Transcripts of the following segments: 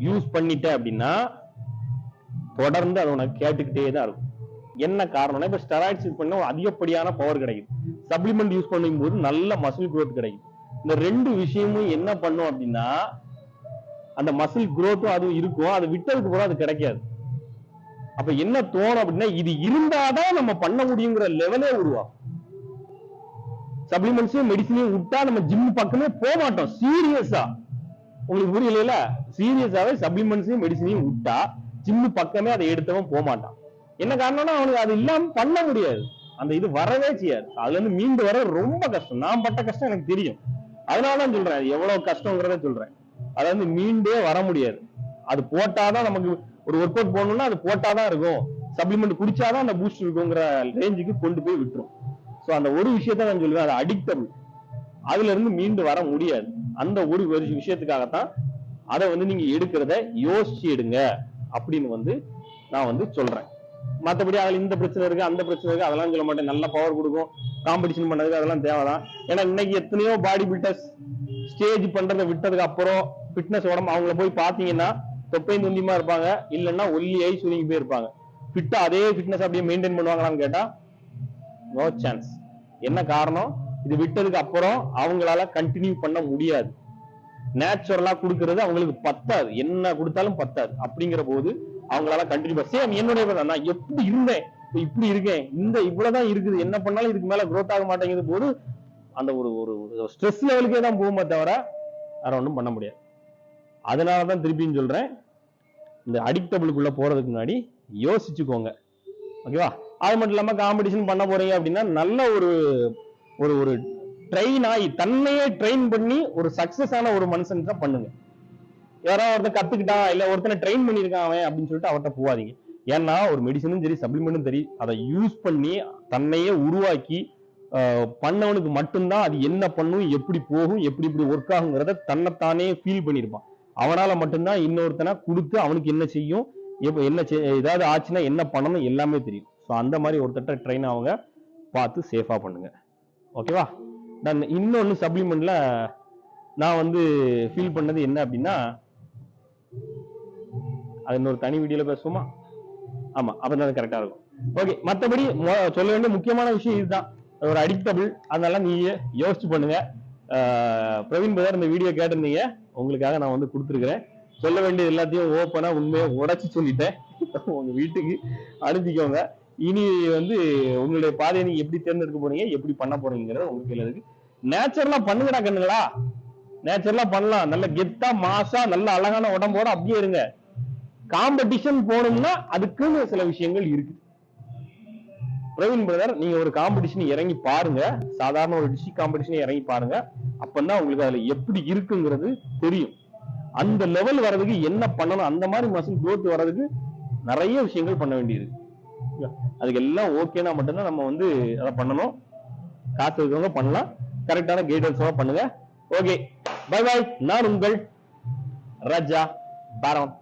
Use பண்ணிட்ட அப்படின்னா தொடர்ந்து அது உனக்கு கேட்டுக்கிட்டே தான் இருக்கும். என்ன காரணம்னா இப்ப ஸ்டெராய்ட்ஸ் யூஸ் பண்ண அதிகப்படியான பவர் கிடைக்குது, சப்ளிமெண்ட் யூஸ் பண்ணும்போது நல்ல மசில் growth கிடைக்கும். இந்த ரெண்டு விஷயமும் என்ன பண்ணும் அப்படின்னா அந்த மசில் growthம் அதுவும் இருக்கும், அது விட்டதுக்கு கூட அது கிடைக்காது. அப்ப என்ன தோணும் அப்படின்னா இது இருந்தாதான் நம்ம பண்ண முடியுங்கிற லெவலே உருவாகும். சப்ளிமெண்ட்ஸையும் மெடிசனையும் விட்டா நம்ம ஜிம் பக்கமே போக மாட்டோம். சீரியஸா உங்களுக்கு புரியல, சீரியஸாவே சப்ளிமெண்ட்ஸையும் மெடிசனையும் விட்டா ஜிம் பக்கமே அதை எடுத்தவன் போக மாட்டான். என்ன காரணம்னா அவனுக்கு அது இல்லாம பண்ண முடியாது, அந்த இது வரவே செய்யாது. அதுல இருந்து மீண்டு வர ரொம்ப கஷ்டம். நான் பட்ட கஷ்டம் எனக்கு தெரியும், அதனாலதான் சொல்றேன் எவ்வளவு கஷ்டங்கிறத சொல்றேன். அதுல இருந்து மீண்டே வர முடியாது. அது போட்டாதான் நமக்கு ஒரு ஒர்க் அவுட் போகணும்னா அது போட்டாதான் இருக்கும், சப்ளிமெண்ட் குடிச்சாதான் அந்த பூஸ்ட் இருக்குங்கிற ரேஞ்சுக்கு கொண்டு போய் விட்டுரும். சோ அந்த ஒரு விஷயத்த நான் சொல்லுவேன், அது அடிக்டபிள், அதுல இருந்து மீண்டு வர முடியாது. அந்த ஒரு விஷயத்துக்காகத்தான் அதை நீங்க எடுக்கிறத யோசிச்சு எடுங்க அப்படின்னு நான் சொல்றேன். மற்றபடி அதுல இந்த பிரச்சனை இருக்கு அந்த பிரச்சனை இருக்கு அதெல்லாம் சொல்ல மாட்டேன். நல்ல பவர் கொடுக்கும், காம்படிஷன் பண்ணதுக்கு அதெல்லாம் தேவைதான். ஏன்னா இன்னைக்கு எத்தனையோ பாடி பில்டர்ஸ் ஸ்டேஜ் பண்றதை விட்டதுக்கு அப்புறம் ஃபிட்னஸ் உடம்பு அவங்கள போய் பாத்தீங்கன்னா தொப்பையும் துண்டியமா இருப்பாங்க, இல்லைன்னா ஒல்லியாகி சுருங்கி போயிருப்பாங்க. ஃபிட்டா அதே ஃபிட்னஸ் அப்படியே மெயின்டைன் பண்ணுவாங்களான்னு கேட்டா நோ சான்ஸ். என்ன காரணம், இது விட்டதுக்கு அப்புறம் அவங்களால கண்டினியூ பண்ண முடியாது. நேச்சுரலா கொடுக்கறது அவங்களுக்கு பத்தாது, என்ன கொடுத்தாலும் பத்தாது. அப்படிங்கிற போது அவங்களால கண்டினியூ சேம் என்னுடைய நான் எப்படி இருந்தேன் இப்படி இருக்கேன், இந்த இவ்வளவுதான் இருக்குது, என்ன பண்ணாலும் இதுக்கு மேல growth ஆக மாட்டேங்குது போது அந்த ஒரு ஒரு ஸ்ட்ரெஸ் லெவலுக்கே தான் போகுமே தவிர வேற ஒன்றும் பண்ண முடியாது. அதனாலதான் திருப்பியும் சொல்றேன், இந்த அடிக்டபிளுக்குள்ள போறதுக்கு முன்னாடி யோசிச்சுக்கோங்க, ஓகேவா? அது மட்டும் இல்லாம காம்படிஷன் பண்ண போறீங்க அப்படின்னா நல்ல ஒரு ஒரு ஒரு ட்ரெயின் ஆகி தன்னையே ட்ரெயின் பண்ணி ஒரு சக்சஸ் ஆன ஒரு மனுஷன் தான் பண்ணுங்க. யாராவது ஒருத்தன் கத்துக்கிட்டான் இல்ல ஒருத்தனை ட்ரெயின் பண்ணிருக்கான் அவன் அப்படின்னு சொல்லிட்டு அவர்கிட்ட போவாதீங்க. ஏன்னா ஒரு மெடிசனும் சரி சப்ளிமெண்ட்டும் சரி அதை யூஸ் பண்ணி தன்னையே உருவாக்கி பண்ணவனுக்கு மட்டும்தான் அது என்ன பண்ணும், எப்படி போகும், எப்படி இப்படி ஒர்க் ஆகுங்கிறத தன்னைத்தானே ஃபீல் பண்ணிருப்பான். அவனால மட்டும்தான் இன்னொருத்தனை கொடுத்து அவனுக்கு என்ன செய்யும், என்ன ஏதாவது ஆச்சுன்னா என்ன பண்ணணும் எல்லாமே தெரியும். ஸோ அந்த மாதிரி ஒருத்தட்ட ட்ரெயின் அவங்க பார்த்து சேஃபா பண்ணுங்க, ஓகேவா? நான் இன்னொன்னு சப்ளிமெண்ட்ல நான் ஃபீல் பண்ணது என்ன அப்படின்னா, அது இன்னொரு தனி வீடியோல பேசுவோமா? ஆமா, அப்பதான் கரெக்டா இருக்கும். ஓகே, மற்றபடி சொல்ல வேண்டிய முக்கியமான விஷயம் இதுதான், ஒரு அடிக்டபிள். அதனால நீங்க யோசிச்சு பண்ணுங்க. பிரவீன் பிரதர் இந்த வீடியோ கேட்டிருந்தீங்க, உங்களுக்காக நான் கொடுத்துருக்கிறேன். சொல்ல வேண்டியது எல்லாத்தையும் ஓப்பனா உண்மையை உடைச்சு சொல்லிட்டேன். உங்க வீட்டுக்கு அனுப்பிக்கோங்க. இனி உங்களுடைய பாதையை நீங்க எப்படி தேர்ந்தெடுக்க போறீங்க, எப்படி பண்ண போறீங்கிறது உங்க கையில இருக்கு. நேச்சுரலா பண்ணுங்கடா கண்ணுங்களா, நேச்சுரலா பண்ணலாம். நல்ல கெத்தா மாசா நல்ல அழகான உடம்போட அப்படியே இருங்க. காம்படிஷன் போகணும்னா அதுக்குன்னு சில விஷயங்கள் இருக்கு. பிரவீன் பிரதர் நீங்க ஒரு காம்படிஷன் இறங்கி பாருங்க, சாதாரண ஒரு டிஸ்ட்ரிக்ட் காம்படிஷன் இறங்கி பாருங்க, அப்பதான் உங்களுக்கு அதுல எப்படி இருக்குங்கிறது தெரியும். அந்த லெவல் வர்றதுக்கு என்ன பண்ணணும், அந்த மாதிரி மசில் growth வர்றதுக்கு நிறைய விஷயங்கள் பண்ண வேண்டியிருக்கு. அதுக்கு எல்லாம் ஓகேனா மட்டும்தான் நம்ம அதை பண்ணணும். காசு இருக்கவங்க பண்ணலாம், கரெக்டான கைடன்ஸோட பண்ணுங்க. Okay, bye bye. நான் உங்கள் ராஜா பாரம்.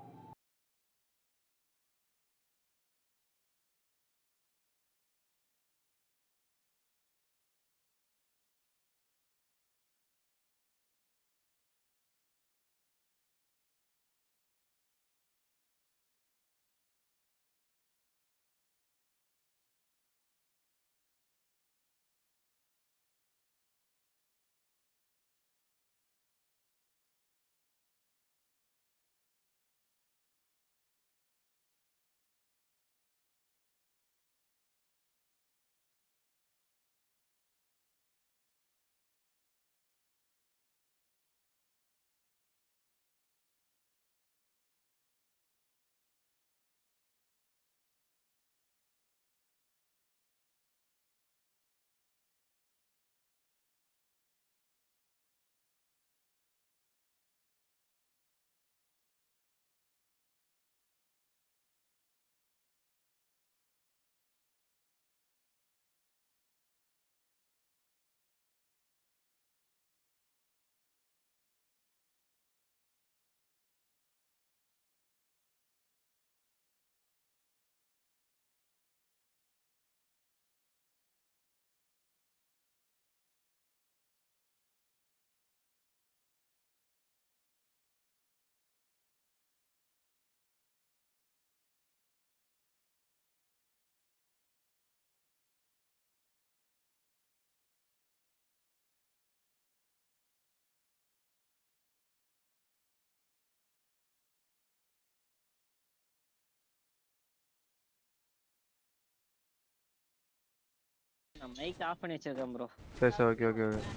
நான் மைக் ஆஃப் பண்ணி வச்சிருக்கேன் ப்ரோ. சரி ஓகே ஓகே ஓகே.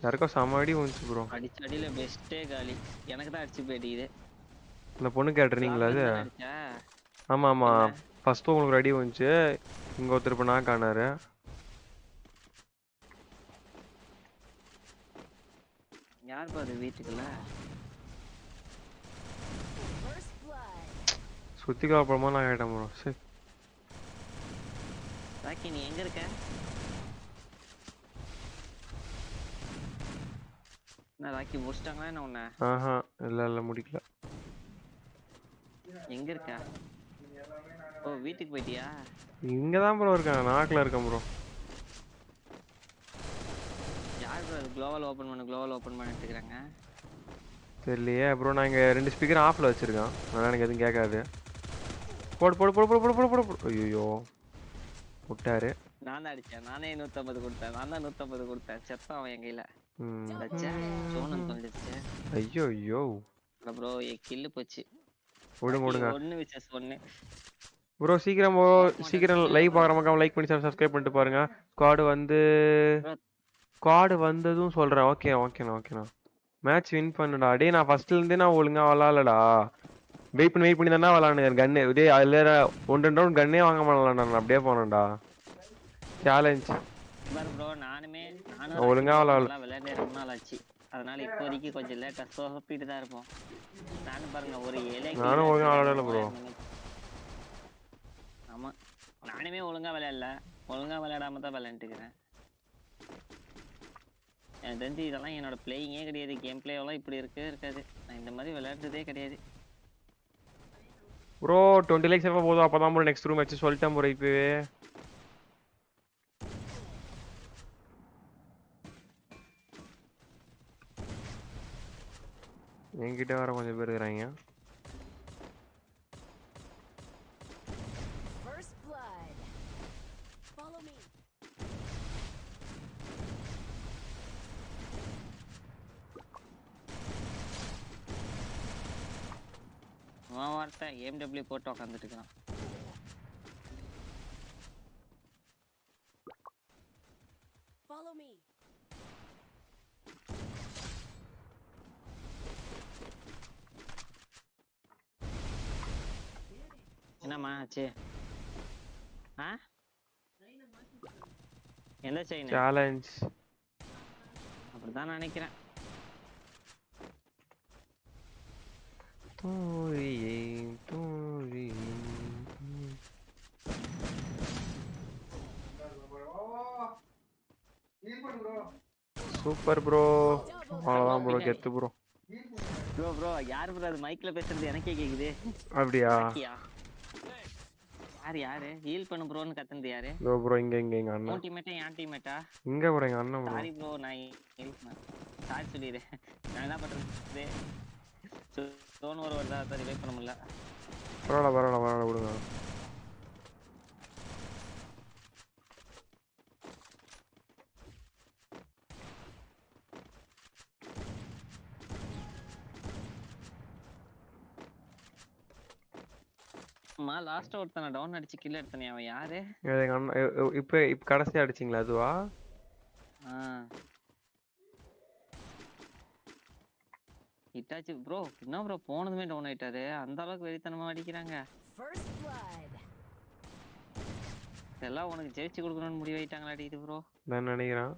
யாருக்கோ செம அடி வந்துச்சு ப்ரோ. அடிச்ச அடியில பெஸ்ட்டே காலி. எனக்கு தான் அடிச்சு போயிடுது. இந்த பொண்ணு கேட்டுறீங்களா அது? ஆமா ஆமா. ஃபர்ஸ்ட் உங்களுக்கு ஒரு அடி வந்துச்சு. இங்க ஒருத்தர் இப்போ நான் காணாரு. யார் பாரு வீட்டுக்குள்ள சுத்தி காப்பறமா நான் கேட்டேன் ப்ரோ. சரி ராக்கி நீ எங்க இருக்க? நான் ராக்கி முடிச்சிட்டாங்களா என்ன உன்ன? ஆஹா இல்ல முடிக்கல. எங்க இருக்க? ஓ வீட்டுக்கு போயிட்டியா? இங்க தான் ப்ரோ இருக்கேன். நாக்ல இருக்கேன் ப்ரோ. யார் ப்ரோ குளோவல் ஓபன் பண்ணிட்டு இருக்காங்க? தெரியலையே ப்ரோ. நான் இங்க 2 ஸ்பீக்கர் ஆஃப்ல வச்சிருக்கேன். அதனால எனக்கு எதுவும் கேட்காது. போடு போடு போடு போடு போடு போடு போடு. ஐயோ விட்டாரு. நான் தான் அடிச்சேன். நானே 150 கொடுத்தேன். நான் தான் 150 கொடுத்தேன். செத்தான் அவன் என் கையில. ஐயோ ஐயோ ப்ரோ கில்லு போச்சு. விடுங்க 1 vs 1. ப்ரோ சீக்கிரம் லைவ் பார்க்குற மக்கள் லைக் பண்ணி சப்ஸ்கிரைப் பண்ணிட்டு பாருங்க. ஸ்குவாடு வந்ததும் சொல்றேன். ஓகேண்ணா. மேட்ச் வின் பண்ணுடா. டேய் நான் ஃபர்ஸ்ட்ல இருந்தே நான் ஒழுங்கா விளாடலடா. வெயிட் பண்ணி தானே விளாடுனேன். கன்னு டேய் அதுல 1-2 ரவுண்ட் கன்னே வாங்க மாட்டேன்டா. நான் அப்படியே போனேன்டா. சேலஞ்ச் பாரு ப்ரோ நானும் ஒழுங்கா விளையாண்டே ரொம்ப நாள் ஆச்சு. அதனால இப்போதைக்கு கொஞ்சம் லேட்டா சோப்பிட்டு தான் இருப்போம். நானும் பாருங்க ஒரு நானும் ஒழுங்கா விளையாடல ப்ரோ. ஆமா நானுமே ஒழுங்கா விளையாடல. ஒழுங்கா விளையாடாம தான் விளையாண்டுக்கிறேன். எனக்கு தெரிஞ்சு இதெல்லாம் என்னோட பிளேயிங்கே கிடையாது. கேம் பிளேவெல்லாம் இப்படி இருக்காது. நான் இந்த மாதிரி விளையாடுறதே கிடையாது ப்ரோ. 20 லைக்ஸ் எப்போ போதும் அப்பதான் ப்ரோ நெக்ஸ்ட் ரூம் வச்சு சொல்லிட்டேன் ப்ரோ இப்பவே. என்கிட்ட வர கொஞ்சம் பேர் இருக்கிறாங்க. வார்த்தை MW போட்டு உட்காந்துட்டு இருக்கான். என்னம்மா ஆச்சு? எந்த செயின்? சேலஞ்ச் அப்படிதான் நினைக்கிறேன். Super bro. அவ்வளவுதான் ப்ரோ. கெத்து ப்ரோ. ப்ரோ யார் ப்ரோ அது மைக்ல பேசுறது எனக்கே கேக்குது. அப்படியா? யாரு ஹீல் பண்ணு ப்ரோன்னு கத்துனது யாரு? ப்ரோ இங்க அண்ணா. உன் டீம்மேட்டா என் டீம்மேட்டா? இங்க ப்ரோ எங்க அண்ணன் ப்ரோ. சாரி ப்ரோ நான் சாரி சொல்லிடு. நான் என்ன பண்றது? சோன் ஒரு வருதா அத ரிவைவ் பண்ண முடியல. பரவாயில்ல விடுங்க. லாஸ்ட் ஒருத்தன டவுன் அடிச்சு கில் எடுத்தனே அவன் யாரு? எங்க அண்ணன். இப்ப கடைசியா அடிச்சீங்களா அதுவா? இட்டாச்சு ப்ரோ. என்ன ப்ரோ போனதுமே டவுன் ஆயிட்டாரு. அந்த அளவுக்கு வெறித்தனமா அடிக்கிறாங்க. எல்லாம் உனக்கு ஜெயிச்சு கொடுக்கணும்னு முடிவாயிட்டாங்களாடி இது ப்ரோ. நான் நினைக்கிறேன்.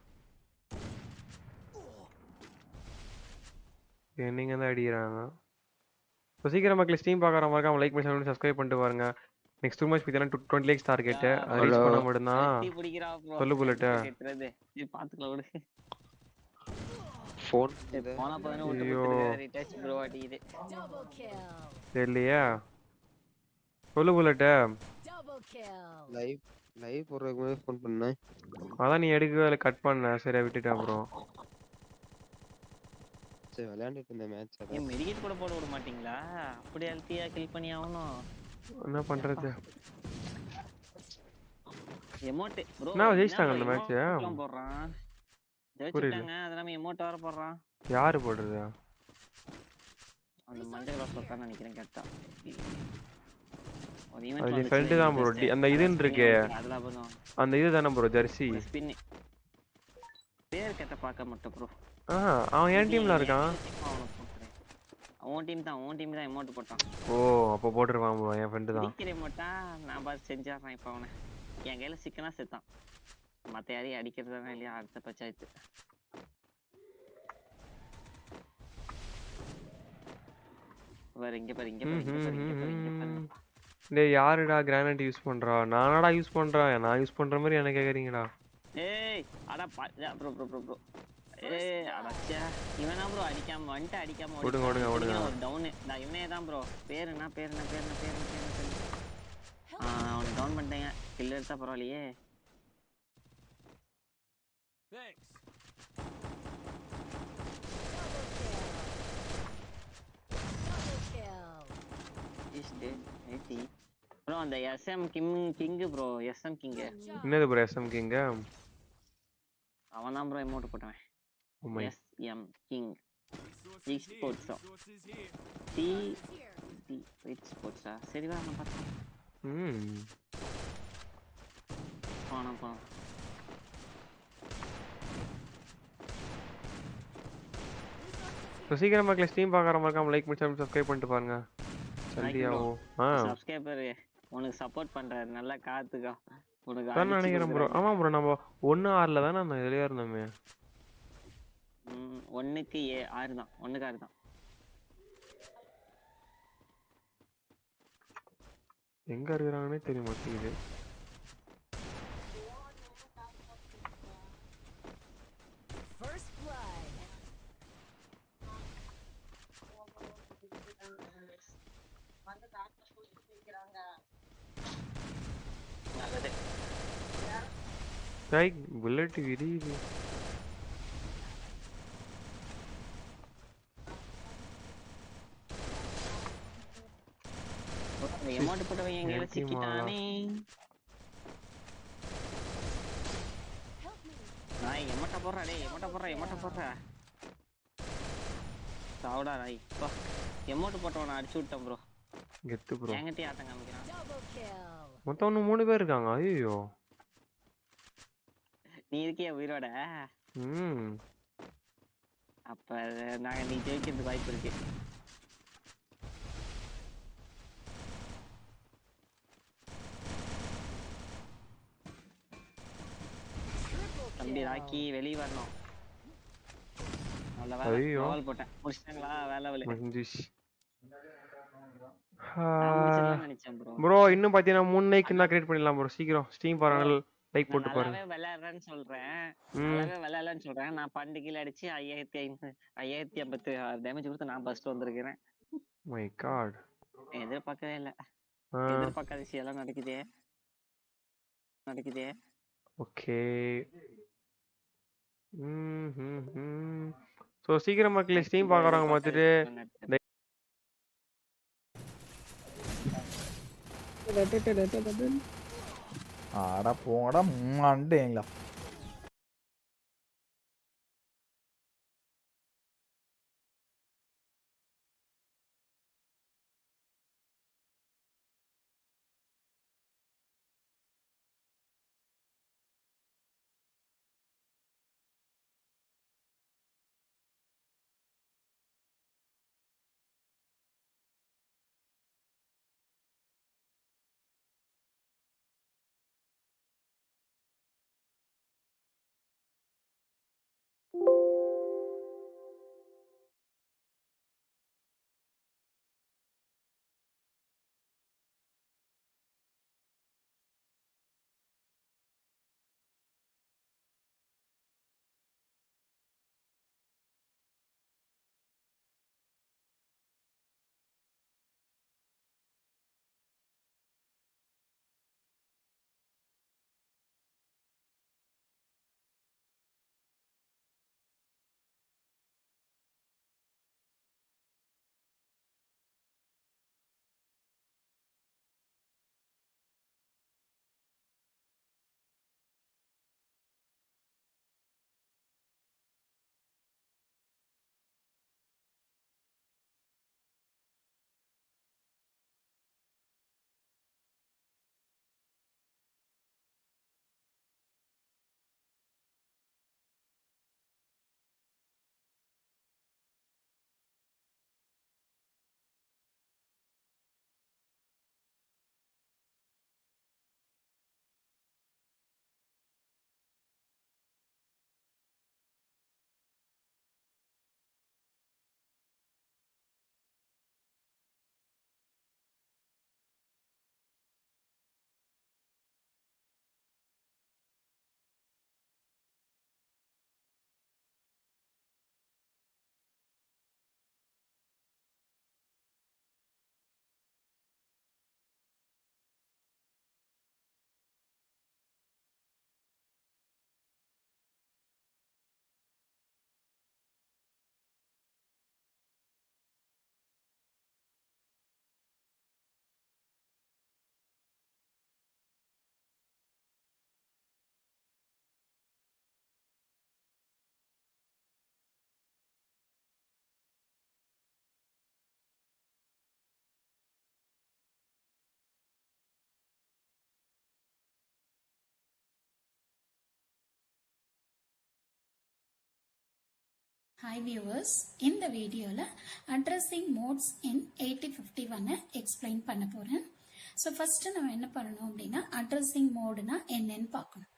நீங்க தான் அடிக்கிறாங்க. சீக்கிரம் மக்கள் ஸ்ட்ரீம் பார்க்குற மாதிரி அவங்க லைக் பண்ணி சப்ஸ்கிரைப் பண்ணிட்டு பாருங்க. நெக்ஸ்ட் மேட்ச் பத்தினா 20 லைக்ஸ் டார்கெட். ரீச் பண்ண மட்டும்தான். சொல்லு புல்லட். பாத்துக்கலாம் விடு. ஃபோன் போனா போதானே விட்டு கொடுத்துருக்காரு. ரிட்டாச் ப்ரோ அடிக்குது. தெரியலையா? சொல்லு புல்லட். லைவ் போறதுக்கு முன்னாடி ஃபோன் பண்ணேன். அதான் நீ எடுக்கவே கட் பண்ண. சரியா விட்டுட்டேன் ப்ரோ. சரி விளையாண்டுட்டு இருந்த மேட்ச் அத. ஏன் மெடிக்கேட் கூட போட விட மாட்டீங்களா? அப்படி அல்டியா கில் பண்ணி ஆவணும். என்ன பண்றது? எமோட் ப்ரோ நான் ஜெயிச்சிட்டாங்க அந்த மேட்ச். போடுறான். ஜெயிச்சிட்டாங்க. அதனால எமோட் வர போடுறான். யாரு போடுறது? அந்த மஞ்சள் கிளாஸ் உட்கார்ந்து நினைக்கிறேன் கேட்டா. ஒரு அது ஈவென்ட்ல நீ வந்துச்சுல ஃப்ரெண்டு தான் இன்னைக்கு ப்ரோ பெஸ்ட் அந்த அதான் இதுன்னு ஸ்பின் இருக்கே வந்துச்சு அதுல அப்புறம் அந்த இது தானே ப்ரோ ஜெர்சி. ஒரு ஸ்பின் பேர் கேட்ட பார்க்க மாட்டேன் ப்ரோ. அவன் என் இது டீம்ல என் இருக்கான். கையில சிக்கமா அவனை போட்டுறேன். உன் டீம் தான் எமௌண்ட் போட்டான். ஓ அப்போ போட்டுருவான் ப்ரோ என் ஃப்ரெண்டு தான். சிரிக்கிற மோட்டா நான் பார்த்து செஞ்சாடுறேன் இப்ப அவனை. என் கையில சிக்கனா செத்தான். மத்த யாரையும் அடிக்கிறதா இல்லையா அடுத்த பஞ்சாயத்து. பாரு இங்க பாரு இங்க பாரு இங்க பாரு இங்க பாரு இங்க பாரு. டேய் யாருடா கிரானைட் யூஸ் பண்றா? நானடா யூஸ் பண்றேன். நான் யூஸ் பண்ற மாதிரி என்ன கேக்குறீங்கடா? ஏய் அட ப்ரோ ப்ரோ ப்ரோ ப்ரோ. ஏய் அடச்சே இவனா ப்ரோ அடிக்காம வந்துட்டு அடிக்காம ஓடுங்க ஓடிட்டான். ஓடுங்க ஓடுங்க. ஒரு டவுன் நான் இவனே தான் ப்ரோ. பேர் என்ன அவனை டவுன் பண்ணிட்டேங்க. கில் எடுத்தா பரவாயில்லையே. ப்ரோ அந்த SM king bro SM king. என்னது ப்ரோ எஸ்எம் கிங்? அவன் தான் ப்ரோ எமௌண்ட் போட்டவன். SM king sports T T ஸ்போர்ட்ஸா சரி வா நான் பார்த்தேன். போனா சீக்கிரம் மக்களே ஸ்ட்ரீம் பார்க்குற மறக்காம லைக் பண்ணி சப்ஸ்கிரைப் பண்ணிட்டு பாருங்க. சந்தியாவோ சப்ஸ்கிரைபர் உனக்கு சப்போர்ட் பண்றாரு நல்லா காத்துக்கா உனக்கு தான் நினைக்கிறேன் ப்ரோ. ஆமா ப்ரோ நம்ம 1-6ல தானே நம்ம இதுலயே இருந்தோமே. 1க்கு 6 தான் 1க்கு 6 தான். எங்க இருக்கிறாங்கன்னே தெரிய மாட்டேங்குது. புல்லட் விரியுது. எமௌண்ட் போட்டவன் எங்கேயில சிக்கிட்டானே. நாய் எமௌண்ட போடுறா டேய் எமௌண்ட போடுறா சாவுடா நாய். எமௌண்ட் போட்டவனை அடிச்சு விட்டேன் ப்ரோ. கெத்து ப்ரோ. என்கிட்டயே ஆட்டம் காமிக்கிறான். மொத்தம் 3 பேர் இருக்காங்க. ஐயோ நீ இருக்கியா உயிரோட? அப்ப நாங்க நீ ஜெயிக்கிறதுக்கு வாய்ப்பு இருக்கு. தம்பி ராக்கி வெளிய வரணும். நல்ல வேலை வால் போட்டேன். முடிச்சிட்டாங்களா வேலை வேலை முடிஞ்சிச்சு. நினைச்சேன் ப்ரோ. ப்ரோ இன்னும் பாத்தீங்கன்னா 3 லைக் என்ன கிரியேட் பண்ணிடலாம் ப்ரோ. சீக்கிரம் ஸ்ட்ரீம் பாருங்க லைக் போட்டு பாருங்க. நல்லாவே விளையாடுறேன்னு சொல்றேன். நான் 12 கில் அடிச்சு 5556 டேமேஜ் கொடுத்து நான் ஃபர்ஸ்ட் வந்திருக்கிறேன். மை காட் எதிர்பார்க்கவே இல்ல. எதிர்பார்க்காத விஷயம் எல்லாம் நடக்குதே. ஓகே சோ சீக்கிரம் மக்களே ஸ்ட்ரீம் பாக்குறவங்க பார்த்துட்டு ஆடா போங்கடா மாண்டேங்களா. Hi viewers, இந்த வீடியோல addressing modes in 8051 explain பண்ண போறேன். So first நம்ம என்ன பண்ணணும் அப்படின்னா addressing modeனா என்னன்னு பார்க்கணும்.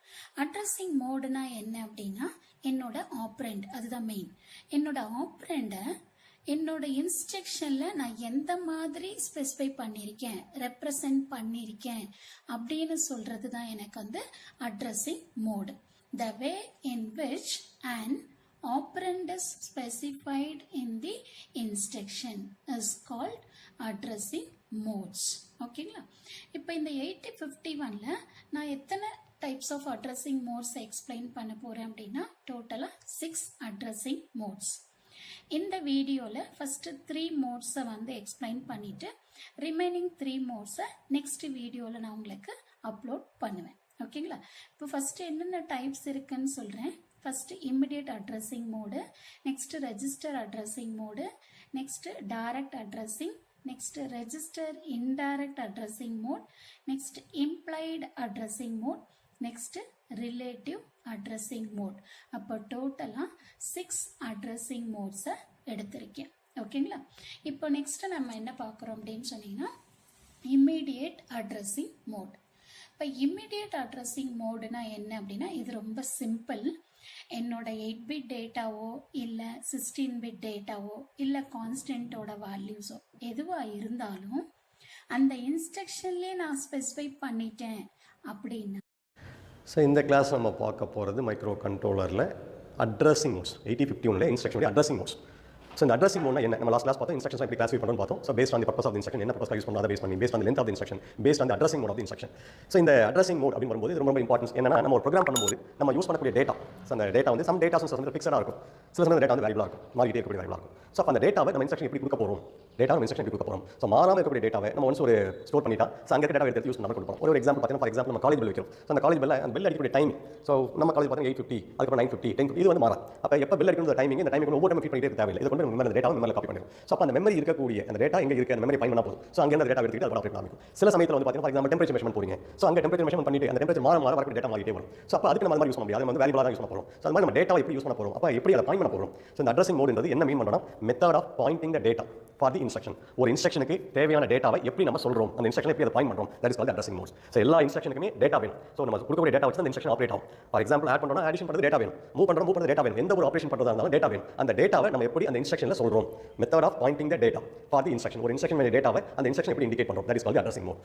addressing modeனா என்ன அப்படின்னா என்னோட ஆப்ரண்ட், அதுதான் மெயின். என்னோட ஆப்ரண்ட என்னோட இன்ஸ்ட்ரக்ஷன்ல நான் எந்த மாதிரி ஸ்பெசிஃபை பண்ணியிருக்கேன், ரெப்ரசன்ட் பண்ணியிருக்கேன் அப்படின்னு சொல்றது தான் எனக்கு வந்து addressing mode. The way in which an operand is specified in the instruction is called addressing modes. ஓகேங்களா? இப்போ இந்த 8051ல நான் எத்தனை types of addressing modes explain பண்ண போறேன் அப்படின்னா டோட்டலா 6 அட்ரஸிங் மோட்ஸ். இந்த வீடியோல ஃபர்ஸ்ட் 3 மோட்ஸை வந்து எக்ஸ்பிளைன் பண்ணிட்டு ரிமைனிங் 3 மோட்ஸை நெக்ஸ்ட் வீடியோல நான் உங்களுக்கு அப்லோட் பண்ணுவேன். ஓகேங்களா? இப்போ ஃபர்ஸ்ட் என்னென்ன டைப்ஸ் இருக்குன்னு சொல்றேன். First immediate addressing mode, next register addressing mode, next direct addressing, next register indirect addressing mode, next implied addressing mode, next relative addressing mode. அப்போ டோட்டலா 6 addressing modes எடுத்திருக்கேன். ஓகேங்களா? இப்போ நெக்ஸ்ட் நம்ம என்ன பார்க்குறோம் அப்படின்னு சொன்னீங்கன்னா immediate addressing mode. இப்போ immediate addressing modeனா என்ன அப்படின்னா இது ரொம்ப சிம்பிள். என்னோட 8 பிட் டேட்டாவோ இல்லை 16 பிட் டேட்டாவோ இல்லை கான்ஸ்டன்ட்டோட வேல்யூஸோ எதுவாக இருந்தாலும் அந்த இன்ஸ்ட்ரக்ஷன்லேயே நான் ஸ்பெசிஃபை பண்ணிட்டேன் அப்படின்னா. ஸோ இந்த கிளாஸ் நம்ம பார்க்க போகிறது மைக்ரோ கண்ட்ரோலரில் அட்ரஸிங் மோட்ஸ். 8051 இன்ஸ்ட்ரக்ஷனுடைய அட்ரஸிங் மோட்ஸ். ஸோ இந்த அட்ரஸிங் மோட்னா என்ன? நம்ம லாஸ்ட் கிளாஸ் பார்த்தோம் இன்ஸ்ட்ரக்ஷன் எப்படி கிளாஸிஃபை பண்ணணும்னு பார்த்தோம். So based on the purpose of instruction, என்ன பர்பஸ் யூஸ் பண்ணணும் அதை பேஸ் பண்ணி, based on the length of instruction, based on the addressing mode of instruction. So இந்த அட்ரஸிங் மோட் அப்படின்னு வரும்போது ரொம்ப இம்பார்ட்டன்ஸ் என்னன்னா, நம்ம ஒரு ப்ரோக்ராம் பண்ணும்போது நம்ம யூஸ் பண்ணக்கூடிய டேட்டா, ஸோ அந்த டேட்டா வந்து சம் டேட்டாஸ் வந்து ஃபிக்ஸடாக இருக்கும், சில சமயம் டேட்டா வந்து வேரியபிளாக இருக்கும், மாறிட்டே இருக்கக்கூடிய வேரியபிளாக இருக்கும். ஸோ அப்போ அந்த டேட்டாவை நம்ம இன்ஸ்ட்ரக்ஷன் எப்படி கொடுக்க போகிறோம், டேட்டா நம்ம இன்ஸ்ட்ரக்ஷன் எப்படி கொடுக்க போகிறோம். ஸோ மாறாமல் இருக்கக்கூடிய டேட்டாவை நம்ம ஒன்ஸ் ஒரு ஸ்டோர் பண்ணிட்டா ஸோ அங்கே டேட்டா எடுத்து யூஸ் பண்ணாமல் கொடுப்போம். ஒரு எக்ஸாம்பிள் பார்த்தீங்கன்னா, ஃபார் எக்ஸாம்பிள் நம்ம காலேஜ் பெல் வைக்கிறோம். ஸோ அந்த காலேஜ் பெல் அந்த பெல் அடிக்கக்கூடிய டைம், ஸோ நம்ம காலேஜ் பார்த்தீங்கன்னா 8:50, அதுக்கப்புறம் 9:50, 10:50, இது வந்து மாறும். அப்போ எப்போ பெல் அடிக்கிற டைமிங், இந்த டைமிங் ஒவ்வொரு டைம் ஃபிட் பண்ணிட்டே தேவையில்லை. இது கொண்டு நம்ம டேட்டா மெமரியில் காப்பி பண்ணிடும். ஸோ அப்போ அந்த மெமரி இருக்கக்கூடிய அந்த டேட்டா எங்கே இருக்குது, அந்த மெமரி பயன் பண்ணா போதும். ஸோ அங்கே அந்த டேட்டா எடுத்துக்கிட்டு அதை ஆப்ரேட் பண்ணிக்கும். சில சமயத்தில் வந்து பார்த்தீங்கன்னா, ஃபார் எக்ஸாம்பிள் டெம்பரேச்சர் மெஷர்மெண்ட் போறீங்க. ஸோ அங்கே டெம்பரேச்சர் மெஷர்மெண்ட் பண்ணிட்டு அந்த டெம்பரேச்சர் மாற வரக்கூடிய டேட்டா மாறிட்டே வரும். ஸோ அப்போ அதுக்கு நம்ம அது மாதிரி யூஸ் பண்ண முடியாது, வந்து வேரியபிளாக தான் யூஸ் பண்ண போகிறோம். ஸோ அது மாதிரி நம்ம டேட்டாவை எப்படி யூஸ் பண்ண போகிறோம், அப்போ எப்படி அதை பாயிண்ட் பண்ண போகிறோம். ஸோ இந்த அட்ரஸிங் மோட்ன்றது என்ன மீன் பண்ணணும், method of pointing the data for the instruction. ஒரு இன்ஸ்ட்ரக்ஷனுக்கு தேவையான டேட்டாவை எப்படி நம்ம சொல்றோம், அந்த இன்ஸ்ட்ரக்ஷன் எப்படி அதை பாயிண்ட் பண்றோம், that is called addressing modes. So எல்லா இன்ஸ்ட்ரக்ஷனுக்குமே டேட்டா வேணும். ஸோ நம்ம கொடுக்கக்கூடிய டேட்டா வச்சு அந்த இன்ஸ்ட்ரக்ஷன் ஆப்ரேட் ஆகும். ஃபார் எக்ஸாம்பிள் ஆட் பண்ணுறோம்னா ஆடிஷன் பண்ணுறது டேட்டா வேணும், மூவ் பண்ணுறது டேட்டா வேணும், எந்த ஒரு ஆப்ரேஷன் பண்ணுறதா இருந்தாலும் டேட்டா வேணும். அந்த டேட்டாவை நம்ம எப்படி அந்த இன்ஸ்ட்ரக்ஷனில் சொல்றோம், method of pointing the data for the instruction. ஒரு இன்ஸ்ட்ரக்ஷன் டேட்டாவை அந்த இன்ஸ்ட்ரக்ஷன் எப்படி இண்டிகேட் பண்ணுறோம், that is called addressing mode.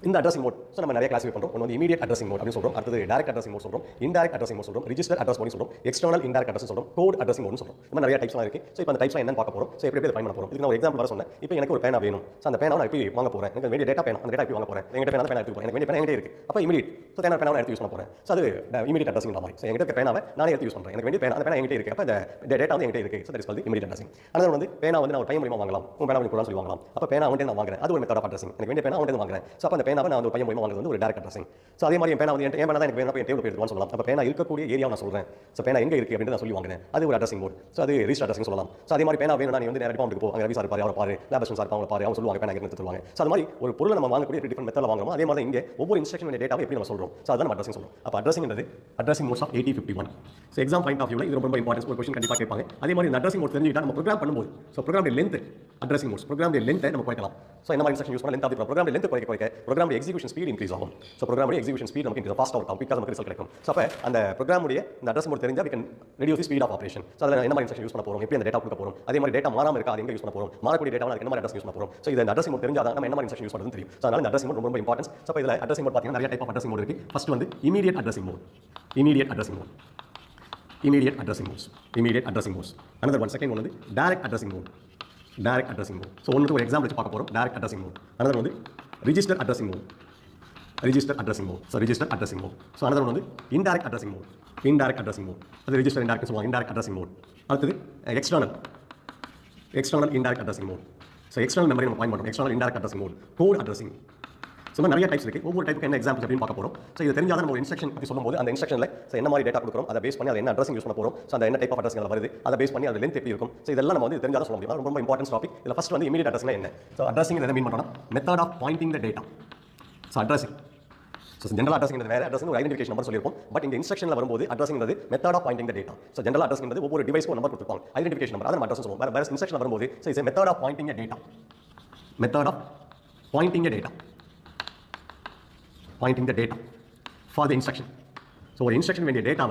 இந்த அட்ரஸிங் மோட் ஸோ நம்ம நிறைய கிளாஸிஃபை பண்ணுறோம். ஒன்று வந்து இமீடியட் அட்ரஸிங் மோட் அப்படின்னு சொல்கிறோம், அடுத்தது டைரக்ட் அட்ரஸிங் மோட் சொல்கிறோம், இன்டைரக்ட் அட்ரஸிங் மோட் சொல்கிறோம், ரிஜிஸ்டர் அட்ரஸ் மோட் சொல்கிறோம், எக்ஸ்டர்னல் இன்டைரக்ட் அட்ரஸ் சொல்கிறோம், கோட் அட்ரஸிங் மோட்னு சொல்கிறோம். இந்த மாதிரி நிறைய டைப்ஸ்லாம் இருக்குது. ஸோ இப்போ அந்த டைப்ஸ்லாம் என்னன்னு பார்க்க போகிறோம். ஸோ எப்படி பயன் பண்ண போகிறோம். இதுக்கு நான் ஒரு எக்ஸாம்பிள் வர சொன்னேன். இப்போ எனக்கு ஒரு பேனா வேணும். ஸோ அந்த பேனாவை நான் எப்படி வாங்க போகிறேன், எனக்கு வேண்டிய டேட்டா பேனா, அந்த டேட்டா எப்படி வாங்க போகிறேன், எங்கிட்ட பேனா எடுத்து போகிறேன், எனக்கு வேண்டிய பேனா எங்கிட்ட இருக்குது. அப்போ இமீடியட் ஸோ தேவை பேனாவை எடுத்து யூஸ் பண்ண போகிறேன். ஸோ அது இமீடியட் அட்ரஸிங் மாதிரி. ஸோ எங்கிட்ட பேனாவை நானே எடுத்து யூஸ் பண்ணுறேன், எனக்கு வேண்டிய பேனா, அந்த பேனா எங்கிட்ட இருக்குது, அப்போ இந்த டேட்டா வந்து எங்கிட்ட இருக்குது. So that is called immediate addressing. ஆனால் வந்து பேனா வந்து நான் ஒரு பையன் மூலமாக வாங்கலாம், உங்கள் பேனா வந்து சொல்லி வாங்கலாம். அப்போ பேனா வந்து நான் வாங்குறேன், அது ஒரு மெத்தட் ஆஃப் அட்ரஸிங். எனக்கு வேண்டிய பேனா வந்து வாங்குறேன். ஸோ அப்போ அந்த பேனாவை நான் ஒரு பையன் மூலமாக வாங்குறது வந்து ஒரு டைரக்ட் அட்ரஸிங். ஸோ அதே மாதிரி என் பேனா வந்து என் பேனா தான் எனக்கு வேணும், என் டேபிள் எடுத்துவான்னு சொல்லலாம். அப்போ பேனா இருக்கக்கூடிய ஏரியா நான் சொல்றேன். ஸோ பேனா எங்கே இருக்குது அப்படின்னு நான் சொல்லி வாங்குறேன், அது ஒரு அட்ரஸிங் மோட். ஸோ அது ரிஜிஸ்டர் அட்ரஸிங் சொல்லலாம். ஸோ அதே மாதிரி பேனா வேணும், நான் வந்து நேரடி பவுண்டுக்கு போ, அங்கே ரவி சார் பாரு, அவர் பாரு, லேபர்ஷன் சார் அவங்க பாரு, அவங்க சொல்லுவாங்க பேனா எடுத்து தருவாங்க. ஸோ அது மாதிரி ஒரு பொருளை நம்ம வாங்கக்கூடிய டிஃபரெண்ட் மெத்தடில் வாங்குறோம். அதே மாதிரி இங்கே ஒவ்வொரு இன்ஸ்ட்ரக்ஷன் டேட்டாவை எப்படி நம்ம சொல்றோம். ஸோ அதான் நம்ம அட்ரஸிங் சொல்றோம். அப்போ அட்ரஸிங்கிறது addressing modes of 8051. So exam point of வியூவில் இது ரொம்ப இம்பார்ட்டன்ஸ். ஒரு கொஸ்டின் கண்டிப்பாக கேட்பாங்க. அதே மாதிரி இந்த அட்ரஸிங் மோட் தெரிஞ்சுக்கிட்டா நம்ம ப்ரோக்ராம் பண்ணும்போது so program length addressing modes, program லென்த்தை நம்ம குறைக்கலாம். ஸோ என்ன மாதிரி இன்ஸ்ட்ரக்ஷன் யூஸ் பண்ண லென்த் ஆஃப் ப்ரோக்ராம் லென்த் குறைக்க ப்ரோக்ராம் எக்ஸிகூஷன் ஸ்பீட் இன்க்ரீஸ் ஆகும். ஸோ ப்ரோக்ராம் எக்ஸிகூஷன் ஸ்பீட் நமக்கு ஃபாஸ்ட் ஆகும், பிகாஸ் நமக்கு ரிசல்ட் கிடைக்கும். ஸோ அப்போ அந்த ப்ரோக்ராமுடைய இந்த அட்ரஸ் மோட் தெரிஞ்சா we can reduce the speed of operation. So அதில் என்ன மாதிரி இன்ஸ்ட்ரக்ஷன் யூஸ் பண்ண போகிறோம், எப்படி அந்த டேட்டா கொடுக்க போகிறோம், அதே மாதிரி டேட்டா மாறாமல் இருக்கா, அது எங்கே யூஸ் பண்ண போகிறோம், மாறக்கூடிய டேட்டா என்ன மாதிரி அட்ரஸ் யூஸ் பண்ண போகிறோம். ஸோ இந்த அட்ரஸிங் மோட் தெரிஞ்சால் நம்ம என்ன மாதிரி இன்ஸ்ட்ரக்ஷன் யூஸ் பண்ணுறது தெரியும். ஸோ அதனால இந்த அட்ரஸிங் மோட் ரொம்ப இம்பார்ட்டன்ஸ். ஸோ இதில் அட்ரஸிங் மோட் பார்த்தீங்கன்னா நிறைய டைப் ஆஃப் அட்ரஸிங் மோட் இருக்குது. ஃபர்ஸ்ட் வந்து immediate addressing mode, immediate addressing mode, immediate addressing modes, immediate addressing modes. Another one, second one வந்து direct addressing mode, direct addressing mode. So ஒன்றுக்கு ஒரு example வச்சு பார்க்க போகிறோம், direct addressing mode. Another வந்து register addressing mode, register addressing mode. So register addressing mode. So another one வந்து indirect addressing mode, indirect addressing mode. அது register indirect சொல்லுவாங்க, indirect addressing mode. அடுத்தது external indirect addressing mode. So external memory நம்ம point பண்ணுறோம், external indirect addressing mode, code addressing. So நிறைய types இருக்குது. ஒவ்வொரு டைப்புக்கு என்ன எக்ஸாம்பிள்ஸ் அப்படின்னு பார்க்க போகிறோம். ஸோ இது தெரிஞ்சால் நம்ம ஒரு இன்ஸ்ட்ரக்ஷன் பற்றி சொல்லும்போது அந்த இன்ஸ்ட்ரக்ஷனில் ஸோ என்ன மாதிரி டேட்டா கொடுக்குறோம், அதை பேஸ் பண்ணி அதை என்ன அட்ரஸிங் யூஸ் பண்ண போகிறோம், ஸோ அந்த என்ன டைப் ஆஃப் அட்ரஸிங் வருது, அதை பேஸ் பண்ணி அது லென்த் எப்படி இருக்கும். ஸோ இதெல்லாம் நம்ம வந்து தெரிஞ்சால் சொல்ல முடியும். ரொம்ப இம்பார்ட்டன்ஸ் டாபிக். இதில் ஃபர்ஸ்ட் வந்து இமீடியட் அட்ரஸிங் என்ன. ஸோ அட்ரஸிங் என்ன மீன் பண்ணோம்னா method of pointing the data. So addressing so general addressing வேறு அட்ரஸிங் ஒரு ஐடென்டிஃபிகேஷன் நம்பர் சொல்லியிருப்போம். பட் இந்த இன்ஸ்ட்ரக்ஷனில் வரும்போது addressing method of pointing the data. So general addressing ஒவ்வொரு டிவைஸ்க்கு நம்பர் கொடுத்துருப்பாங்க, ஐடென்டிஃபிகேஷன் நம்பர், அதை நம்ம அட்ரஸ் சொல்லுவோம். வேறு இன்ஸ்ட்ரக்ஷன் வரும்போது it's method of pointing a data, method of pointing a data, Poynting the data for the instruction. So ஒரு instruction வேண்டிய டேட்டாவை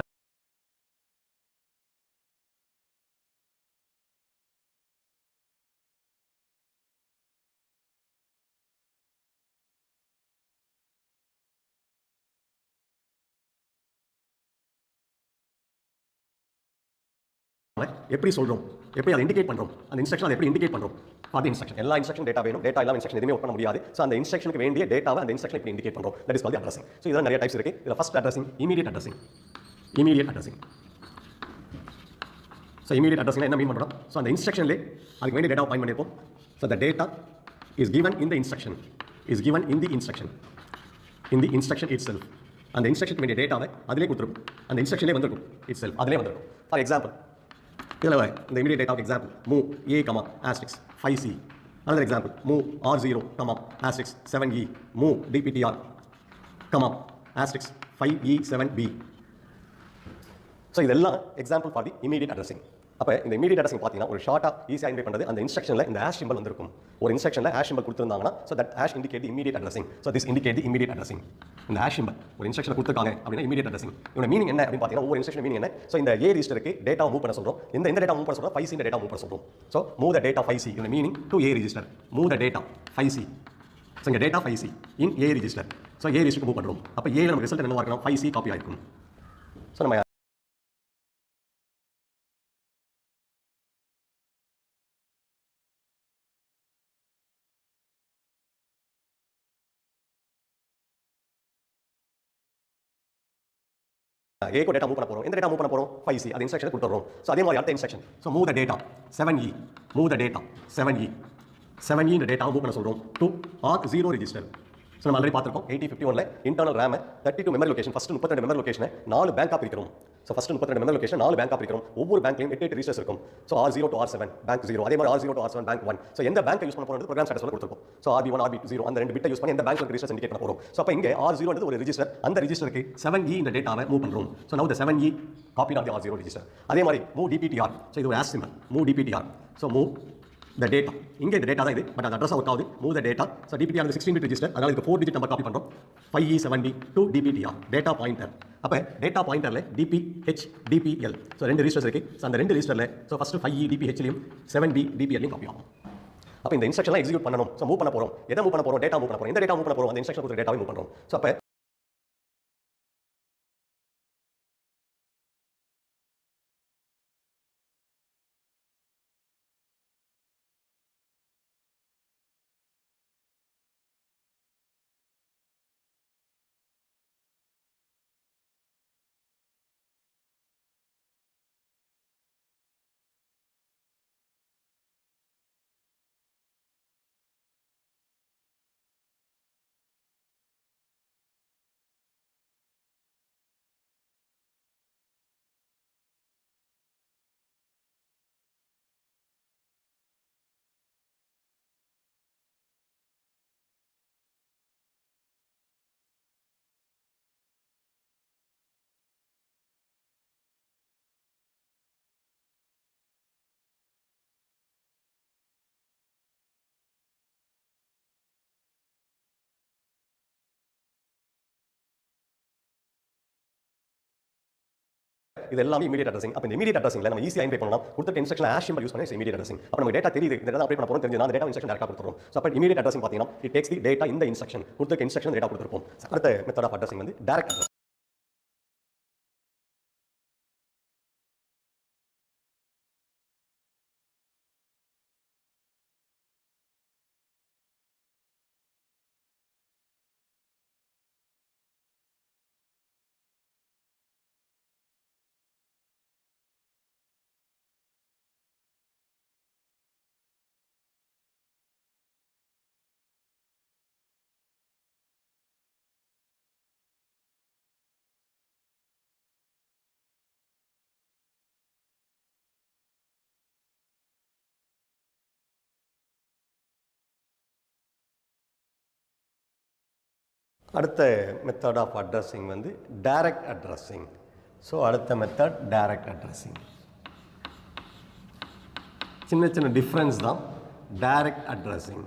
எப்படி சொல்றோம், எப்படி அதை இண்டிகேட் பண்றோம், அந்த இன்ஸ்ட்ரக்ஷன் அதை எப்படி இண்டிகேட் பண்றோம் ஃபார் தி இன்ஸ்ட்ரக்ஷன். எல்லா இன்ஸ்ட்ரக்ஷன் டேட்டா வேணும், டேட்டா இல்லாம இன்ஸ்ட்ரக்ஷன் எதுவுமே ஒர்க் பண்ண முடியாது. ஸோ அந்த இன்ஸ்ட்ரக்ஷனுக்கு வேண்டிய டேட்டாவை அந்த இன்ஸ்ட்ரக்ஷன் எப்படி இண்டிகேட் பண்றோம், that is called the addressing. So இதெல்லாம் நிறைய டைப்ஸ் இருக்கு. இதுல first addressing immediate addressing. Immediate addressing. So immediate addressing என்ன மீன் பண்றோம்? ஸோ அந்த இன்ஸ்ட்ரக்ஷன்லே அதுக்கு வேண்டிய டேட்டா பாயிண்ட் பண்ணிருப்போம். So the data is given in the instruction, is given in the instruction, in the instruction itself. அந்த இன்ஸ்ட்ரக்ஷனுக்கு வேண்டிய டேட்டாவை அதிலே கொடுத்துருக்கும், அந்த இன்ஸ்ட்ரக்ஷன்லேயே வந்திருக்கும் itself, அதிலே வந்திருக்கும். ஃபார் எக்ஸாம்பிள் இதில் இந்த immediate data example move A, asterisk 5C. another example move R0, asterisk 7E, move DPTR, asterisk 5E7B. So இதெல்லாம் example for the immediate addressing. அப்போ இந்த இமீடியட் அட்ரஸிங் பார்த்தீங்கன்னா ஒரு ஷார்ட்டாக ஈஸியாக ஐடென்டிஃபை பண்ணுறது, அந்த இன்ஸ்ட்ரக்ஷனில் இந்த ஹேஷ் சிம்பல் வந்திருக்கும். ஒரு இன்ஸ்ட்ரக்ஷனில் ஹேஷ் சிம்பல் கொடுத்துருந்தாங்கன்னா so that hash indicate the immediate addressing. So this indicate the immediate addressing. இந்த ஹேஷ் சிம்பல் ஒரு இன்ஸ்ட்ரக்ஷன் கொடுத்துருக்காங்க அப்படின்னா இமீடியட் அட்ரஸிங். இதோட மீனிங் என்ன அப்படின்னு பார்த்தீங்கன்னா ஒவ்வொரு இன்ஸ்ட்ரக்ஷன் மீனிங் என்ன? ஸோ இந்த ஏ ரிஜிஸ்டருக்கு டேட்டா மூவ் பண்ண சொல்கிறோம். இந்த டேட்டா மூவ் பண்ண சொல்கிறோம், 5C இந்த டேட்டா மூவ் பண்ண சொல்கிறோம். So move the data 5C இதோட meaning to A register, move the data 5C. So இங்கே டேட்டா 5C இன் ஏ ரிஜிஸ்டர். ஸோ ஏ ரிஜிஸ்டருக்கு மூவ் பண்ணுறோம். அப்போ ஏ நம்ம ரிசல்ட் என்னவா இருக்கணும்? 5C காப்பி ஆயிருக்கும். ஸோ நம்ம A को डेटा मूव பண்ண போறோம். எந்த டேட்டா மூவ் பண்ண போறோம்? 5C. அது இன்ஸ்ட்ரக்ஷன் கொடுத்துறோம். சோ அதே மாதிரி அடுத்த instruction. So move the data 7E, move the data 7E. 7E இந்த டேட்டா மூவ் பண்ண சொல்றோம் டு R0 ரெஜிஸ்டர். சோ நம்ம ஆல்ரெடி பார்த்திருக்கோம் 8051ல internal RAM 32 memory location, first 32 memory லொகேஷனை 4 பேங்க் ஆப் பிரிக்கிறோம். So first 32 memory location 4 bank ஆப் பிரிக்கிறோம். ஒவ்வொரு பேங்க்லயும் 8 ரெஜிஸ்டர்ஸ் இருக்கும். So R0 to R7 bank 0, அதே மாதிரி R0 to R7 bank 1. So எந்த பேங்க் யூஸ் பண்ண போறது ப்ரோகிராம் ஸ்டேட்டஸ்ல கொடுத்திருப்போம். சோ RB1 RB0 அந்த ரெண்டு பிட்டை யூஸ் பண்ணி எந்த பேங்க்ல ரெஜிஸ்டர்ஸ் இண்டிகேட் பண்ண போறோம். சோ அப்ப இங்க R0 ன்றது ஒரு ரெஜிஸ்டர், அந்த ரெஜிஸ்டருக்கு 7E இந்த டேட்டாவை மூவ் பண்றோம். சோ நவ the 7E copied on the R0 register. அதே மாதிரி மூவ் DPTR. சோ இது ஒரு hash symbol, move DPTR. So move the data. இங்க இந்த டேட்டா தான் இது, பட் அந்த அட்ரஸ் ஒர்க் ஆகுது. Move the data. So DPTR அந்த 16 பிட் ரெஜிஸ்டர், அதனால இதுக்கு 4 டிஜிட் நம்பர் காப்பி பண்றோம். 5E7B to DPTR data pointer. அப்ப டேட்டா பாயிண்டர்ல DPH DPL. சோ ரெண்டு ரெஜிஸ்டர்ஸ் இருக்கு. சோ அந்த ரெண்டு ரெஜிஸ்டர்ல சோ ஃபர்ஸ்ட் 5E DPH லயும் 7B DPL லயும் காப்பி ஆகும். அப்ப இந்த இன்ஸ்ட்ரக்ஷன்லாம் எக்ஸிக்யூட் பண்ணனும். சோ மூவ் பண்ண போறோம். எதை மூவ் பண்ண போறோம்? டேட்டா மூவ் பண்ண போறோம். எந்த டேட்டா மூவ் பண்ண போறோம்? அந்த இன்ஸ்ட்ரக்ஷன் கொடுத்த டேட்டாவை மூவ் பண்றோம். சோ அப்ப இது எல்லாமே இமிடியேட் அட்ரஸிங். அப்ப இந்த இமிடியேட் அட்ரஸிங்ல நம்ம ஈஸியா ஐடென்டிஃபை பண்ணலாம். கொடுத்த இன்ஸ்ட்ரக்ஷன் ஹேஷ் சிம்பல் யூஸ் பண்ணி இமிடியேட் அட்ரஸிங். அப்ப நமக்கு டேட்டா தெரியுது, இந்த டேட்டா அப்டேட் பண்ண போறோம் தெரிஞ்சு அந்த டேட்டா இன்ஸ்ட்ரக்ஷன் டைரக்டா கொடுத்துறோம். சோ அப்ப இமிடியேட் அட்ரஸிங் பாத்தீங்கன்னா இட் டேக்ஸ் தி டேட்டா இந்த இன்ஸ்ட்ரக்ஷன், கொடுத்த இன்ஸ்ட்ரக்ஷன் டேட்டா கொடுத்திருப்போம். அடுத்த மெத்தட் ஆஃப் அட்ரஸிங் வந்து டைரக்ட் அட்ரஸ். அடுத்த மெத்தட் ஆஃப் அட்ரஸிங் வந்து டைரக்ட் அட்ரஸிங். ஸோ அடுத்த மெத்தட் டைரக்ட் அட்ரஸிங். சின்ன சின்ன டிஃப்ரென்ஸ் தான் direct addressing.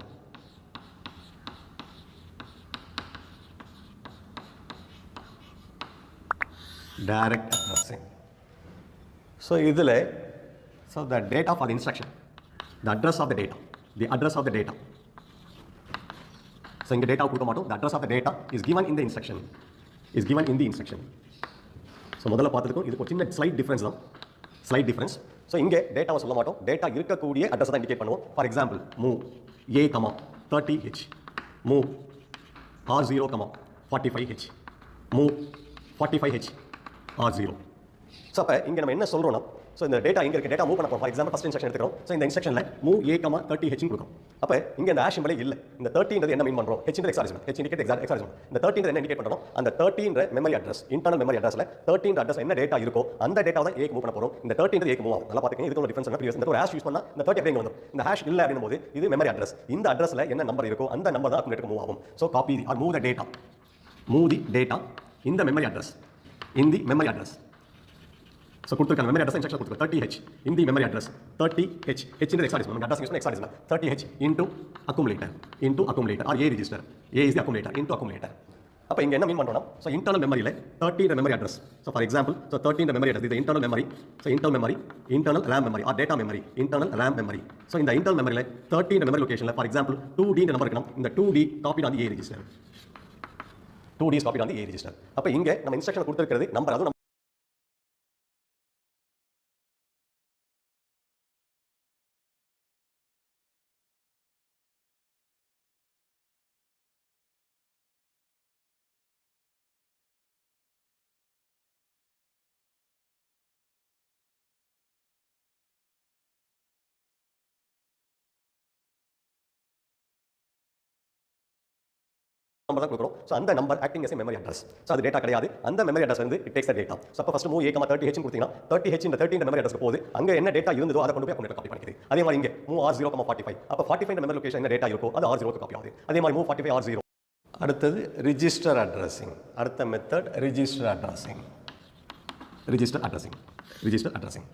Direct addressing. So இதில் the data for the instruction, the address of the data, the address of the data. So இங்க data கொடுக்க மாட்டோம். The address of the data is given in the instruction. Is given in the instruction. So முதல்ல பார்த்துருக்கோம். இது ஒரு சின்ன slight difference தான். Slight difference. So இங்கே டேட்டாவை சொல்ல மாட்டோம். டேட்டா இருக்கக்கூடிய அட்ரஸ் தான் இண்டிகேட் பண்ணுவோம். For example move A, 30H, move R0, 45H, move 45H, R0. So அப்போ இங்கே நம்ம என்ன சொல்கிறோம்னா, ஸோ இந்த டேட்டா எங்கே இருக்குது, டேட்டா மூவ் பண்ண போகிறோம். ஃபார் எக்ஸாம்பிள் ஃபஸ்ட் இன்ஸ்ட்ரக்ஷன் எடுத்துக்கிறோம். ஸோ இந்த இன்ஸ்ட்ரக்ஷனில் மூவ் A, 30H கொடுக்கும். அப்போ இங்கே இந்த ஹேஷ் சிம்பலே இல்லை. இந்த 30 என்ன மீன் பண்ணுறோம்? H எக்ஸாரிசம். H இண்டிகேட் எக்ஸாரிசம். இந்த 30 என்ன இண்டிகேட் பண்ணுறோம்? அந்த 30 மெமரி அட்ரஸ், இன்டர்னல் மெமரி அட்ரஸில் 30 அட்ரஸ் என்ன டேட்டா இருக்கோ அந்த டேட்டா தான் ஏக்கு மூவ் பண்ண போகிறோம். இந்த 30 ஏக்கு மூவ் ஆகும். நல்லா பார்த்துக்கங்க. இதுக்கு ஒரு டிஃபரன்ஸ் என்ன? இந்த ஒரு ஹேஷ் யூஸ் பண்ணால் இந்த 30 அப்படியே வந்துடும். இந்த ஹேஷ் இல்லை அப்படின்னும் போது இது மெமரி அட்ரஸ். இந்த அட்ரஸில் என்ன நம்பர் இருக்கோ அந்த நம்பர் தான் அக்குமுலேட்டருக்கு மூவ் ஆகும். So copy or move the data. Move the data in the memory address. In the memory address. So கொடுத்துருக்காங்க மெமரி அட்ரஸ் இன்ஸ்ட்ரக்ஷன் கொடுத்துருக்கோம். 30H in the memory address. 30H H in the hexadecimal. நம்ம address use பண்ண hexadecimal. 30H into accumulator or A register. A is the accumulator into accumulator. அப்போ இங்க என்ன மீன் பண்றோம்னா, so internal memoryல 30 the memory address. So for example, so 30 the memory address is the internal memory. So internal memory, internal RAM memory or data memory, internal RAM memory. So இந்த internal memoryல 30 the memory locationல for example 2D இந்த number இருக்கணும். இந்த 2D copied on the A register. 2D is copied on the A register. அப்போ இங்க நம்ம instruction கொடுத்திருக்கிறது number, அது number தான் கொடுக்குறோம். ஸோ அந்த number acting S memory address. So அது டேட்டா கிடையாது. அந்த மெமரி அட்ரஸ் வந்து it takes the data. So அப்போ ஃபர்ஸ்ட் மூவ் A, 30H கொடுத்தீங்கன்னா 30H இந்த 30 மெமரி அட்ரஸ் போகுது. அங்கே என்ன டேட்டா இருந்ததோ அதை கொண்டு போய் அக்கௌண்ட் காப்பி பண்ணிக்குது. அதே மாதிரி இங்கே மூவ் R0, 45. அப்போ 45 மெமரி லொகேஷன் என்ன டேட்டா இருக்கோ அது R0க்கு காப்பி ஆகுது. அதே மாதிரி மூவ் 45 R0. அடுத்தது ரிஜிஸ்டர் அட்ரஸிங். அடுத்த method register addressing. Register addressing. Register addressing.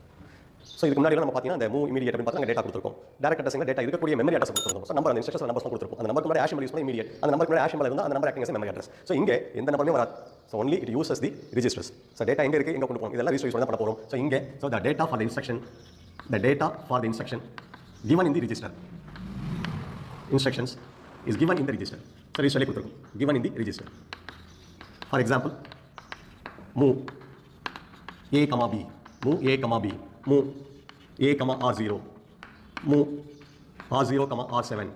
So இதுக்கு முன்னாடி நம்ம பார்த்தீங்கன்னா அந்த மூவ் இமீடியட் அப்படின்னு பார்த்தா டேட்டா கொடுத்துருக்கோம். டைரக்ட் அட்ரஸிங் டேட்டா இருக்கக்கூடிய மெமரி அட்ரஸ் கொடுத்துருக்கோம். ஸோ நம்பர் அந்த இன்ஸ்ட்ரக்ஷன் நம்பர்ஸ் கொடுத்துருப்போம். அந்த நம்பருக்கு முன்னாடி ஹேஷ் யூஸ் பண்ணி இமீடியட், அந்த நம்பருக்கு முன்னாடி ஹேஷ் இருந்தால் அந்த number acting S memory address. So இங்கே எந்த நம்பருமே வராது. So only it uses the registers. So data எங்கே இருக்குது, எங்கே கொண்டு போகணும், இதெல்லாம் ரிஜிஸ்டர் யூஸ் பண்ண போகிறோம். ஸோ இங்கே so the data for the instruction, the data for the instruction given in the register. Instructions is given in the register. So register கொடுத்துருக்கோம். given in the register. For example, move A, B, move A, B, move A, R0, move R0, R7.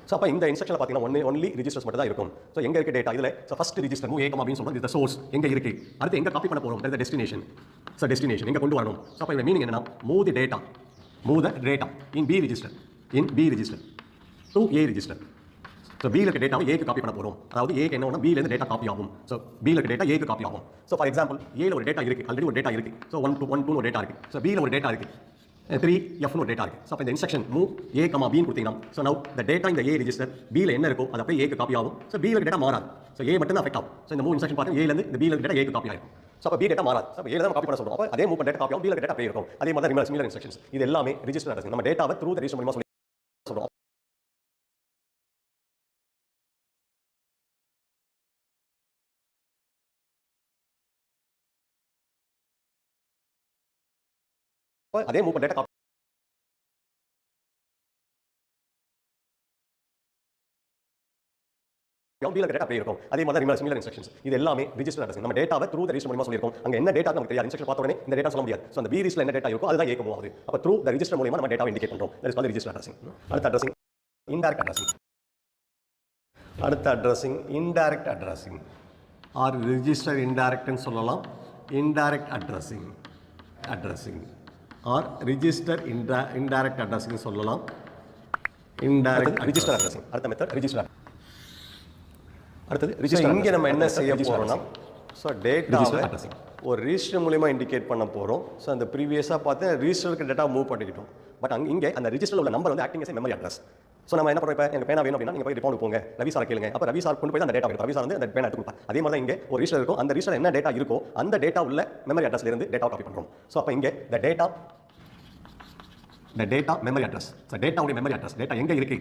So அப்போ இந்த இன்ஸ்ட்ரக்ஷனில் பார்த்தீங்கன்னா only registers மட்டும் தான் இருக்கும். So எங்கே இருக்க data இதில் so first register move A, அப்படின்னு சொல்லுறது இந்த சோர்ஸ் எங்கே இருக்குது, அடுத்து எங்கே காப்பி பண்ண போகிறோம், இந்த டெஸ்டினேஷன். ஸோ டெஸ்டினேஷன் எங்கே கொண்டு வரணும். ஸோ அப்போ இந்த மீனிங் என்னன்னா move the data, move the data in B register, in B register to A register. So B இருக்க டேட்டாவை Aக்கு காப்பி பண்ண போகிறோம். அதாவது Aக்கு என்ன ஒன்று Bலேருந்து டேட்டா காப்பி ஆகும். ஸோ B இருக்க டேட்டா Aக்கு காப்பி ஆகும். ஸோ ஃபார் எக்ஸாம்பிள் Aல ஒரு டேட்டா இருக்குது, ஆல்ரெடி ஒரு டேட்டா இருக்குது. ஸோ 1 2 ஒரு டேட்டா இருக்குது. ஸோ Bல ஒரு டேட்டா இருக்குது, 3F ஒரு டேட்டா இருக்குது. ஸோ அப்போ இந்த இன்ஸ்ட்ரக்ஷன் மூவ் A, B கொடுத்தீங்கன்னா ஸோ நவ் த டேட்டா இந்த A ரெஜிஸ்டர் Bல என்ன இருக்கோ அது அப்படியே Aக்கு காப்பி ஆகும். ஸோ Bல டேட்டா மாறாது. ஸோ A மட்டும் தான் அஃபெக்ட் ஆகும். ஸோ இந்த மூவ் இன்ஸ்ட்ரக்ஷன் பார்த்தீங்கன்னா Aலேருந்து இந்த Bல டேட்டா Aக்கு காப்பி ஆகும். ஸோ அப்போ B டேட்டா மாறாது. ஸோ Aல தான் காப்பி பண்ண சொல்றோம். அப்போ அதே மூவ் டேட்டா காப்பி ஆகும், Bல டேட்டா அப்படியே இருக்கும். அதே மாதிரி தான் சிமிலர் இன்ஸ்ட்ரக்ஷன்ஸ். இது எல்லாமே ரிஜிஸ்டர் அட்ரஸ். நம்ம டேட்டாவை த்ரூ த ரெஜிஸ்டர் மூலமா சொல்றோம். அதே மூவ் டேட்டா காப்பி டேட்டா அப்படியே இருக்கும். அதே மாதிரி தான் சிமிலர் இன்ஸ்ட்ரக்ஷன்ஸ். இது எல்லாமே ரிஜிஸ்டர் அட்ரஸ். நம்ம டேட்டாவை த்ரூ த ரெஜிஸ்டர் மூலமா சொல்லியிருக்கோம். அங்க என்ன டேட்டா நமக்கு தெரியாது. இன்ஸ்ட்ரக்ஷன் பார்த்த உடனே இந்த டேட்டா சொல்ல முடியாது. ஸோ அந்த B லிஸ்ட்ல என்ன டேட்டா இருக்கோ அதுதான் ஏக்கு மூவ் ஆகுது. அப்போ த்ரூ த ரெஜிஸ்டர் மூலமா நம்ம டேட்டாவை இண்டிகேட் பண்றோம். That is called register addressing. அடுத்த அட்ரஸிங் இன்டைரக்ட் அட்ரஸிங். அடுத்த addressing indirect addressing or register இன்டைரக்ட்னு சொல்லலாம். Indirect addressing addressing or register indirect addressing சொல்லலாம். Indirect register addressing. அடுத்த மெத்தட் ரிஜிஸ்டர். அடுத்தது ரிஜிஸ்டர். இங்கே நம்ம என்ன செய்ய போறோம்னா ஸோ டேட்டாவை ஒரு ரிஜிஸ்டர் மூலமா இண்டிகேட் பண்ண போகிறோம். ஸோ அந்த ப்ரீவியஸாக பார்த்து ரிஜிஸ்டருக்கு டேட்டா மூவ் பண்ணிக்கிட்டோம். பட் இங்கே அந்த ரிஜிஸ்டரில் உள்ள நம்பர் வந்து acting S memory address. So நம்ம என்ன பண்ணுறோம், இப்போ எனக்கு பேனா வேணும் அப்படின்னா நீங்கள் போய் ரிப்பவுண்ட் போங்க, ரவி சார் கேளுங்க, அப்போ ரவி சார் கொண்டு போய் அந்த டேட்டா எடுக்கும், ரவி சார் வந்து அந்த பேனா எடுத்து கொடுப்பார். அதே மாதிரி தான் இங்கே ஒரு ரிஜிஸ்டர் இருக்கும், அந்த ரிஜிஸ்டர் என்ன டேட்டா இருக்கோ அந்த டேட்டா உள்ள மெமரி அட்ரஸ்ல இருந்து டேட்டா காப்பி பண்ணுறோம். ஸோ அப்போ இங்கே the data memory address, so டேட்டாவுடைய மெமரி அட்ரஸ், டேட்டா எங்கே இருக்கு,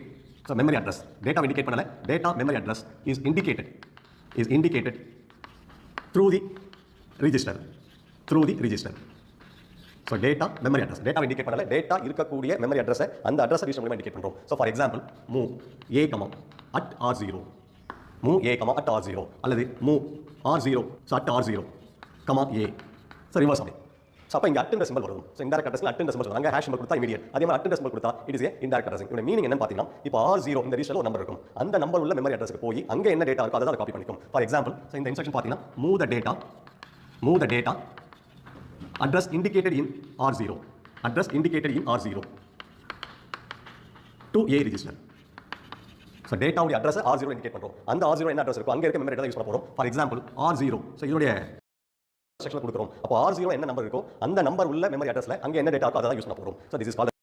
so memory address data indicate பண்ணல, data memory address is indicated through the register. So data memory address data indicate பண்ணல, data இருக்கக்கூடிய memory அட்ரஸை அந்த அட்ரஸ் ரிஜிஸ்டர் மூலமா indicate பண்ணுறோம். So for example move a, at r0, move a, at r0 அல்லது move r0 at r0, a. So reverse அப்படி. So அப்போ இங்கே அட்டுன்ற சிம்பிள் வரும். ஸோ இன்டெரக்ட் அட்ரஸில் அட்டுன்ற சிம்பிள் வரும். அங்கே ஹேஷ் சிம்பிள் கொடுத்தா இமீடியட், அதே மாதிரி அட்டுன்ற சிம்பிள் கொடுத்தா it is a indirect addressing. இதோட மீனிங் என்னன்னு பார்த்தீங்கன்னா, இப்போ r0 இந்த ரிஜிஸ்டரில் ஒரு நம்பர் இருக்கும், அந்த நம்பர் உள்ள மெமரி அட்ரஸ்க்கு போய் அங்கே என்ன டேட்டா இருக்கோ அதை காப்பி பண்ணிக்கும். ஃபார் எக்ஸாம்பிள் ஸோ இந்த இன்ஸ்ட்ரக்ஷன் பார்த்தீங்கன்னா move the data address indicated in R0 to A register. So டேட்டாவுடைய அட்ரஸ் R0 இண்டிகேட் பண்ணுறோம், அந்த R0 என்ன அட்ரஸ் இருக்கோ அங்கே இருக்க மெமரி அட்ரஸ் யூஸ் பண்ண போகிறோம். ஃபார் எக்ஸாம்பிள் R0, ஸோ இதோடைய செக்ஷனில் கொடுக்குறோம், அப்போ R0 என்ன நம்பர் இருக்கோ அந்த நம்பர் உள்ள மெமரி அட்ரஸில் அங்கே என்ன டேட்டா இருக்கோ அதை யூஸ் பண்ண போகிறோம். So this is called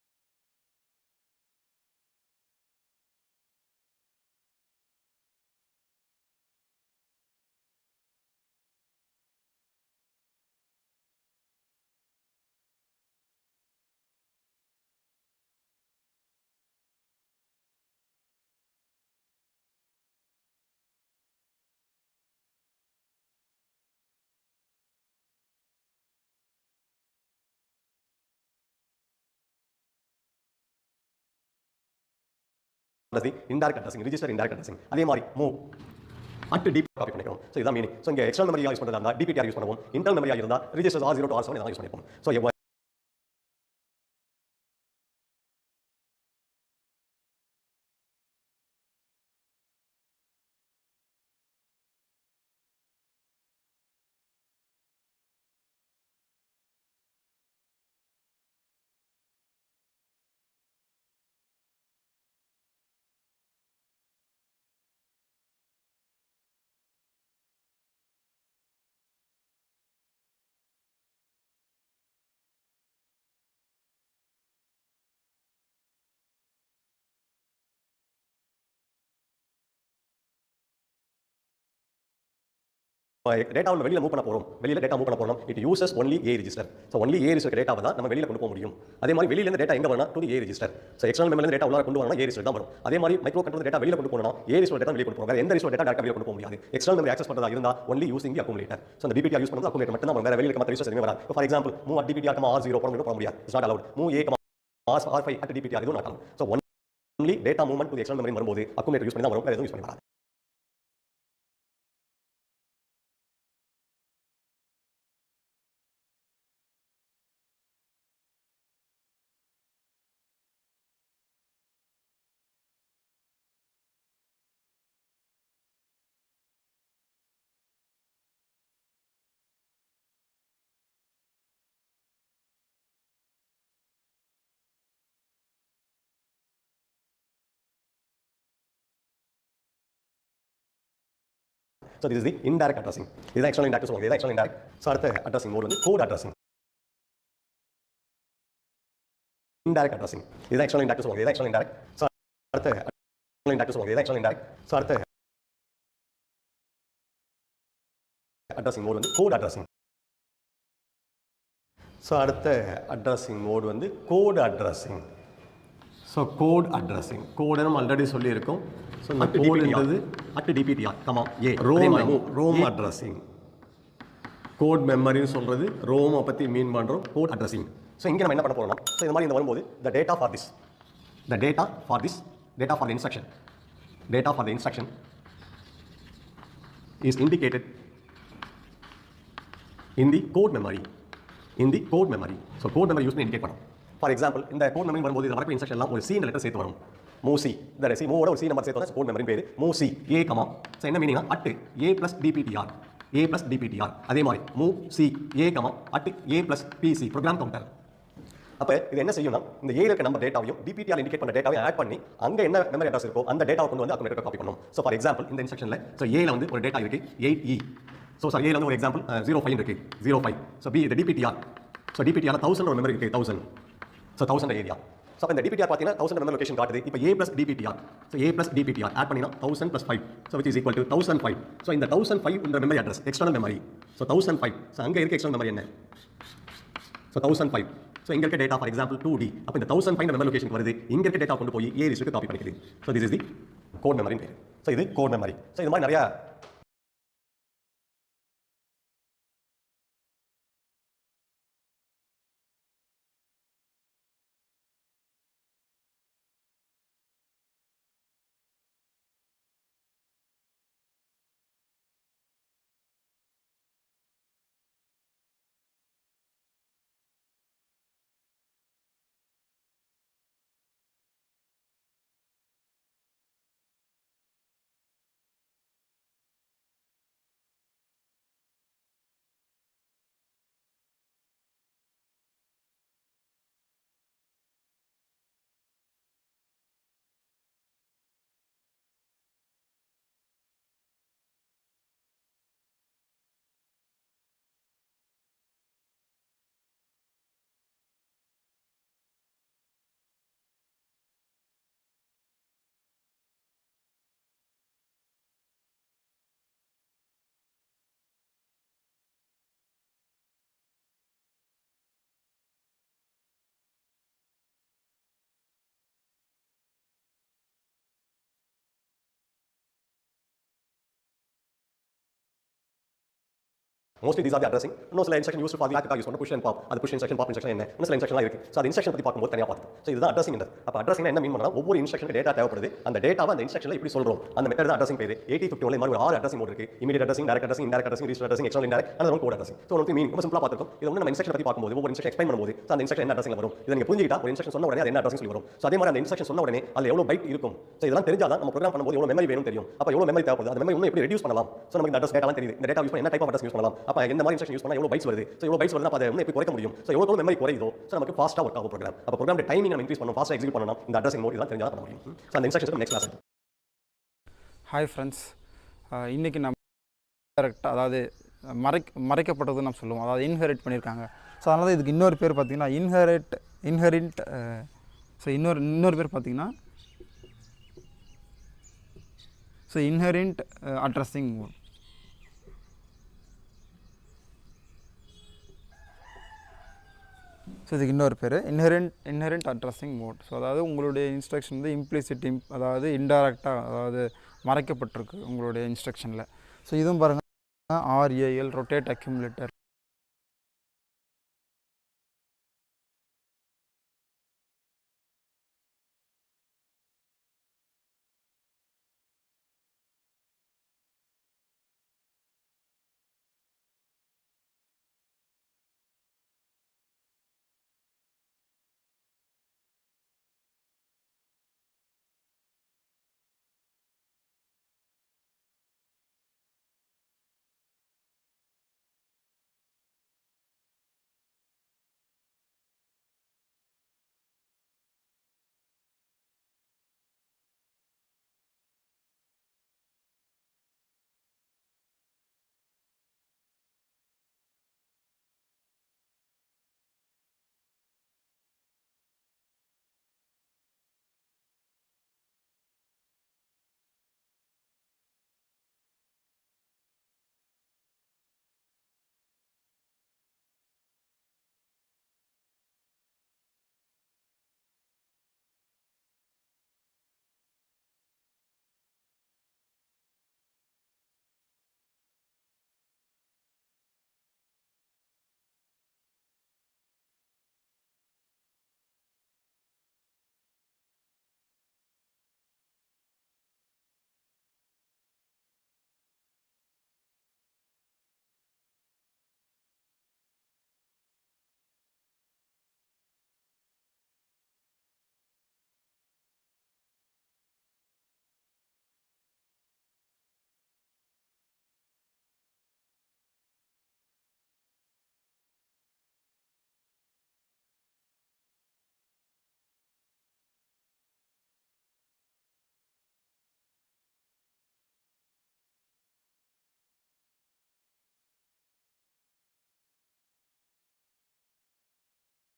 indirect addressing, register indirect addressing. அதே மாதிரி மூவ் அட் டிபி காப்பி பண்ணிக்கிறோம். ஸோ இதான் மீனிங். ஸோ இங்கே எக்ஸ்டர்னல் மெமரியாக யூஸ் பண்ணுறதா இருந்தால் டிபிடிஆர் யூஸ் பண்ணுவோம், இன்டர்னல் மெமரியாக இருந்தால் ரிஜிஸ்டர் R0 to R7 இதான் யூஸ் பண்ணிப்போம். ஸோ டேட்டாவில் வெளியில் மூவ் பண்ண போகிறோம், வெளியில் டேட்டா மூவ் பண்ண போகிறோம், it uses only A register. So only A register டேட்டாவை தான் நம்ம வெளியில் கொண்டு போக முடியும். அதே மாதிரி வெளியிலேருந்து டேட்டா எங்கே வரணும், to A register. So external மெமரியில் டேட்டா உள்ள கொண்டு வரணும், ஏ ரிஜிஸ்டர் தான் வரும். அதே மாதிரி மைக்ரோ கண்ட்ரோல் டேட்டா வெளியில் கொண்டு போகணும், ஏ ரிஜிஸ்டர் டேட்டா வெளியே கொண்டு போகிறோம், எந்த ரிஜிஸ்டர் டேட்டா டேரக்டாக வெளியே கொண்டு போக முடியாது. எக்ஸ்டர்னல் மெமரி ஆக்சஸ் பண்ணுறதா இருந்தால் ஒன்லி யூசிங் அக்குமுலேட்டர். ஸோ அந்த டிபிடிஆர் யூஸ் பண்ணுறது அக்குமுலேட்டர் மட்டும் தான் வேறு வெளியில் மற்ற ரிஜிஸ்டர் எதுவுமே வராது. For example move at DPTR R0 போட முடியாது, it's not allowed. Move A R5 at DPTR இதுவும் not allowed. So only data movement to external memory வரும்போது அக்குமுலேட்டர் யூஸ் பண்ணி தான் வரும், வேறு எதுவும் யூஸ் பண்ணி வராது. So this is the indirect addressing. This is external indirect சொல்லுவாங்க, இது external indirect. So அடுத்த addressing mode வந்து code addressing. Indirect addressing. இது external indirect சொல்லுவாங்க, இது external indirect. So அடுத்த external indirect சொல்லுவாங்க, இது external indirect. So அடுத்த addressing mode வந்து code addressing. So அடுத்த addressing mode வந்து code addressing. So code addressing. Code நம்ம ஆல்ரெடி சொல்லியிருக்கோம். ஸோ இந்த கோடுன்றது at DPTR A ROM addressing. Code மெமரின்னு சொல்கிறது ரோமை பற்றி மீன் பண்ணுறோம், கோட் அட்ரஸிங். ஸோ இங்கே நம்ம என்ன பண்ண போகிறோம்னா, ஸோ இந்த மாதிரி இந்த வரும்போது data for the instruction is indicated in the code memory. So code memory use பண்ணி இண்டிகேட் பண்ணோம். ஃபார் எக்ஸாம்பிள் இந்த கோட் மெமரி வரும்போது இதில் வரக்கூடிய இன்ஸ்ட்ரக்ஷன்லாம் ஒரு C லெட்டர் சேர்த்து வரும். மூசி இந்த சி மூவோட ஒரு C நம்பர் சேர்த்தோம்னா கோட் மெமரி பேர் மூசி ஏ கமா. ஸோ என்ன மீனிங்னா அட் ஏ ப்ளஸ் டிபிடிஆர். அதே மாதிரி move C A comma at A plus PC program counter. அப்போ இது என்ன செய்யும்னா, இந்த ஏ இருக்க நம்பர் டேட்டாவையும் டிபிடிஆர் இண்டிகேட் பண்ண டேட்டாவையும் ஆட் பண்ணி அங்கே என்ன மெமரி அட்ரஸ் இருக்கோ அந்த டேட்டாவை கொண்டு வந்து அக்குமுலேட்டர் காப்பி பண்ணும். ஸோ ஃபார் எக்ஸாம்பிள் இந்த இன்ஸ்ட்ரக்ஷனில் ஸோ ஏல வந்து ஒரு டேட்டா இருக்கு 8E. ஸோ ஏல வந்து ஒரு எக்ஸாம்பிள் 05 இருக்கு 05. ஸோ பி இந்த டிபிடிஆர். ஸோ டிபிடிஆர் 1000 ஒரு மெமரி இருக்கு 1000. So 1000 area. ஸோ இந்த DPTR பார்த்தீங்கன்னா 1000 மெமரி லொகேஷன் காட்டுது. இப்போ A plus DPTR, so A plus DPTR add பண்ணினா 1000 plus 5, so which is equal to 1005. So இந்த 1005 என்ற memory address external memory. So 1005, so அங்கே இருக்க எக்ஸ்டர்னல் மெமரி என்ன? ஸோ 1005. ஸோ இங்கே இருக்க டேட்டா ஃபார் எக்ஸாம்பிள் 2D. அப்போ இந்த 1005 மெமரி லொகேஷன் வருது, இங்கே இருக்க டேட்டா கொண்டு போய் A லிஸ்ட்டுக்கு காப்பி பண்ணிக்குது. So this is the code memory பேர். ஸோ இது கோட் மெமரி. ஸோ இது மாதிரி நிறைய mostly these are the addressing. இன்னும் சில இன்ஸ்ட்ரக்ஷன் யூஸ் ஃபார் யூஸ் பண்ண புஷ் அண்ட் பாப். அது புஷ் இன்ஸ்ட்ரக்ஷன் பாப் இன்ஸ்ட்ரக்ஷன் என்ன இன்னும் சில இன்ஸ்ட்ரக்ஷன்லாம் இருக்கு. ஸோ அது இன்ஸ்ட்ரக்ஷன் பற்றி பார்க்கும்போது தனியாக பார்த்துக்கோம். ஸோ இதுதான் அட்ரஸிங். அப்போ அட்ரஸிங் என்ன மீன் பண்ணா ஒவ்வொரு இன்ஸ்ட்ரக்ஷனுக்கு டேட்டா தேவைப்படுது. அந்த டேட்டாவை அந்த இன்ஸ்ட்ரக்ஷனில் இப்படி சொல்றோம். அந்த மெத்தட் தான் அட்ரஸிங் பேர். 8051 மாதிரி ஒரு 6 அட்ரஸிங் மோட் இருக்கு. Immediate addressing, direct addressing, indirect addressing, regional addressing, external indirect, அந்த கோட் அட்ரஸிங். ஸோ உங்களுக்கு மீன் ரொம்ப சிம்பிளா பார்த்துக்கோம். இது ஒன்று நம்ம இன்ஸ்ட்ரக்ஷன் பற்றி பார்க்கும்போது ஒவ்வொரு இன்ஸ்ட்ரக்ஷன் எக்ஸ்பிளைன் பண்ணும்போது அந்த இன்ஸ்ட்ரக்ஷன் என்ன அட்ரஸிங் வரும். இதை நீங்க புரிஞ்சுக்கிட்டா ஒரு இன்ஸ்ட்ரக்ஷன் சொன்ன உடனே அது என்ன அட்ரஸிங் சொல்லி வரும். ஸோ அதே மாதிரி அந்த இன்ஸ்ட்ரக்ஷன் சொன்ன உடனே அதில் எவ்வளோ பைட் இருக்கும். ஸோ இதெல்லாம் தெரிஞ்சாதான் நம்ம ப்ரோக்ராம் பண்ணும்போது எவ்வளோ மெமரி வேணும் தெரியும். அப்போ எவ்வளோ மெமரி தேவைப்படுது, அந்த மெமரி இன்னும் எப்படி ரெடியூஸ் பண்ணலாம். ஸோ நமக்கு இந்த அட்ரஸ் டேட்டாலாம் தெரியுது. இந்த டேட்டா யூஸ் பண்ணி என்ன டைப் ஆஃப் அட்ரஸ் யூஸ் பண்ணலாம். அப்போ எந்த மாதிரி இன்ஸ்ட்ரக்ஷன் யூஸ் பண்ணா எவ்வளோ பைட்ஸ் வருது. ஸோ எவ்வளோ பைட்ஸ் வருதுன்னா அதை இன்னும் எப்படி குறைக்க முடியும். ஸோ எவ்வளோ மெமரி குறையுதோ ஸோ நமக்கு ஃபாஸ்ட்டாக ஒர்க் ஆகும் ப்ரோக்ராம். அப்போ ப்ரோக்ராம் டைமிங் நம்ம இன்க்ரீஸ் பண்ணணும், ஃபாஸ்ட்டாக எக்ஸிக்யூட் பண்ணணும். இந்த அட்ரஸிங் மோட் இதெல்லாம் தெரிஞ்சால் பண்ண முடியும். ஸோ அந்த instruction next class. Hi friends, இன்றைக்கி நம்ம டேரக்டாக அதாவது மறைக்கப்பட்டதுன்னு நம்ம சொல்லுவோம். அதாவது இன்ஹெரிட் பண்ணியிருக்காங்க. ஸோ அதனால் இதுக்கு இன்னொரு பேர் பார்த்திங்கன்னா இன்ஹெரிண்ட். ஸோ இன்னொரு பேர் பார்த்திங்கன்னா ஸோ இன்ஹெரிண்ட் அட்ரஸிங் மோட். ஸோ இதுக்கு இன்னொரு பேர் இன்ஹெரிண்ட் அட்ரஸிங் மோட். ஸோ அதாவது உங்களுடைய இன்ஸ்ட்ரக்ஷன் வந்து இம்ப்ளிசிட் அதாவது இன்டைரக்டாக அதாவது மறைக்கப்பட்டிருக்கு உங்களுடைய இன்ஸ்ட்ரக்ஷனில். ஸோ இதுவும் பாருங்கள், RAL rotate accumulator.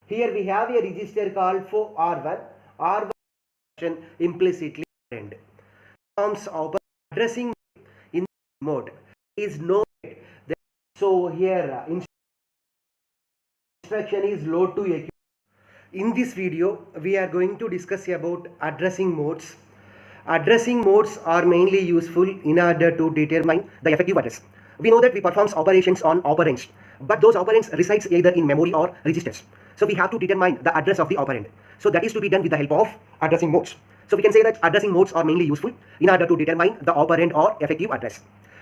Here we have a register called for R1. R1 instruction implicitly operand. Forms of addressing in mode is noted that, so here instruction is load to accumulate. In this video we are going to discuss about addressing modes. Addressing modes are mainly useful in order to determine the effective address. We know that we perform operations on operands, but those operands resides either in memory or registers. So we have to determine the address of the operand. So that is to be done with the help of addressing modes. So we can say that addressing modes are mainly useful in order to determine the operand or effective address.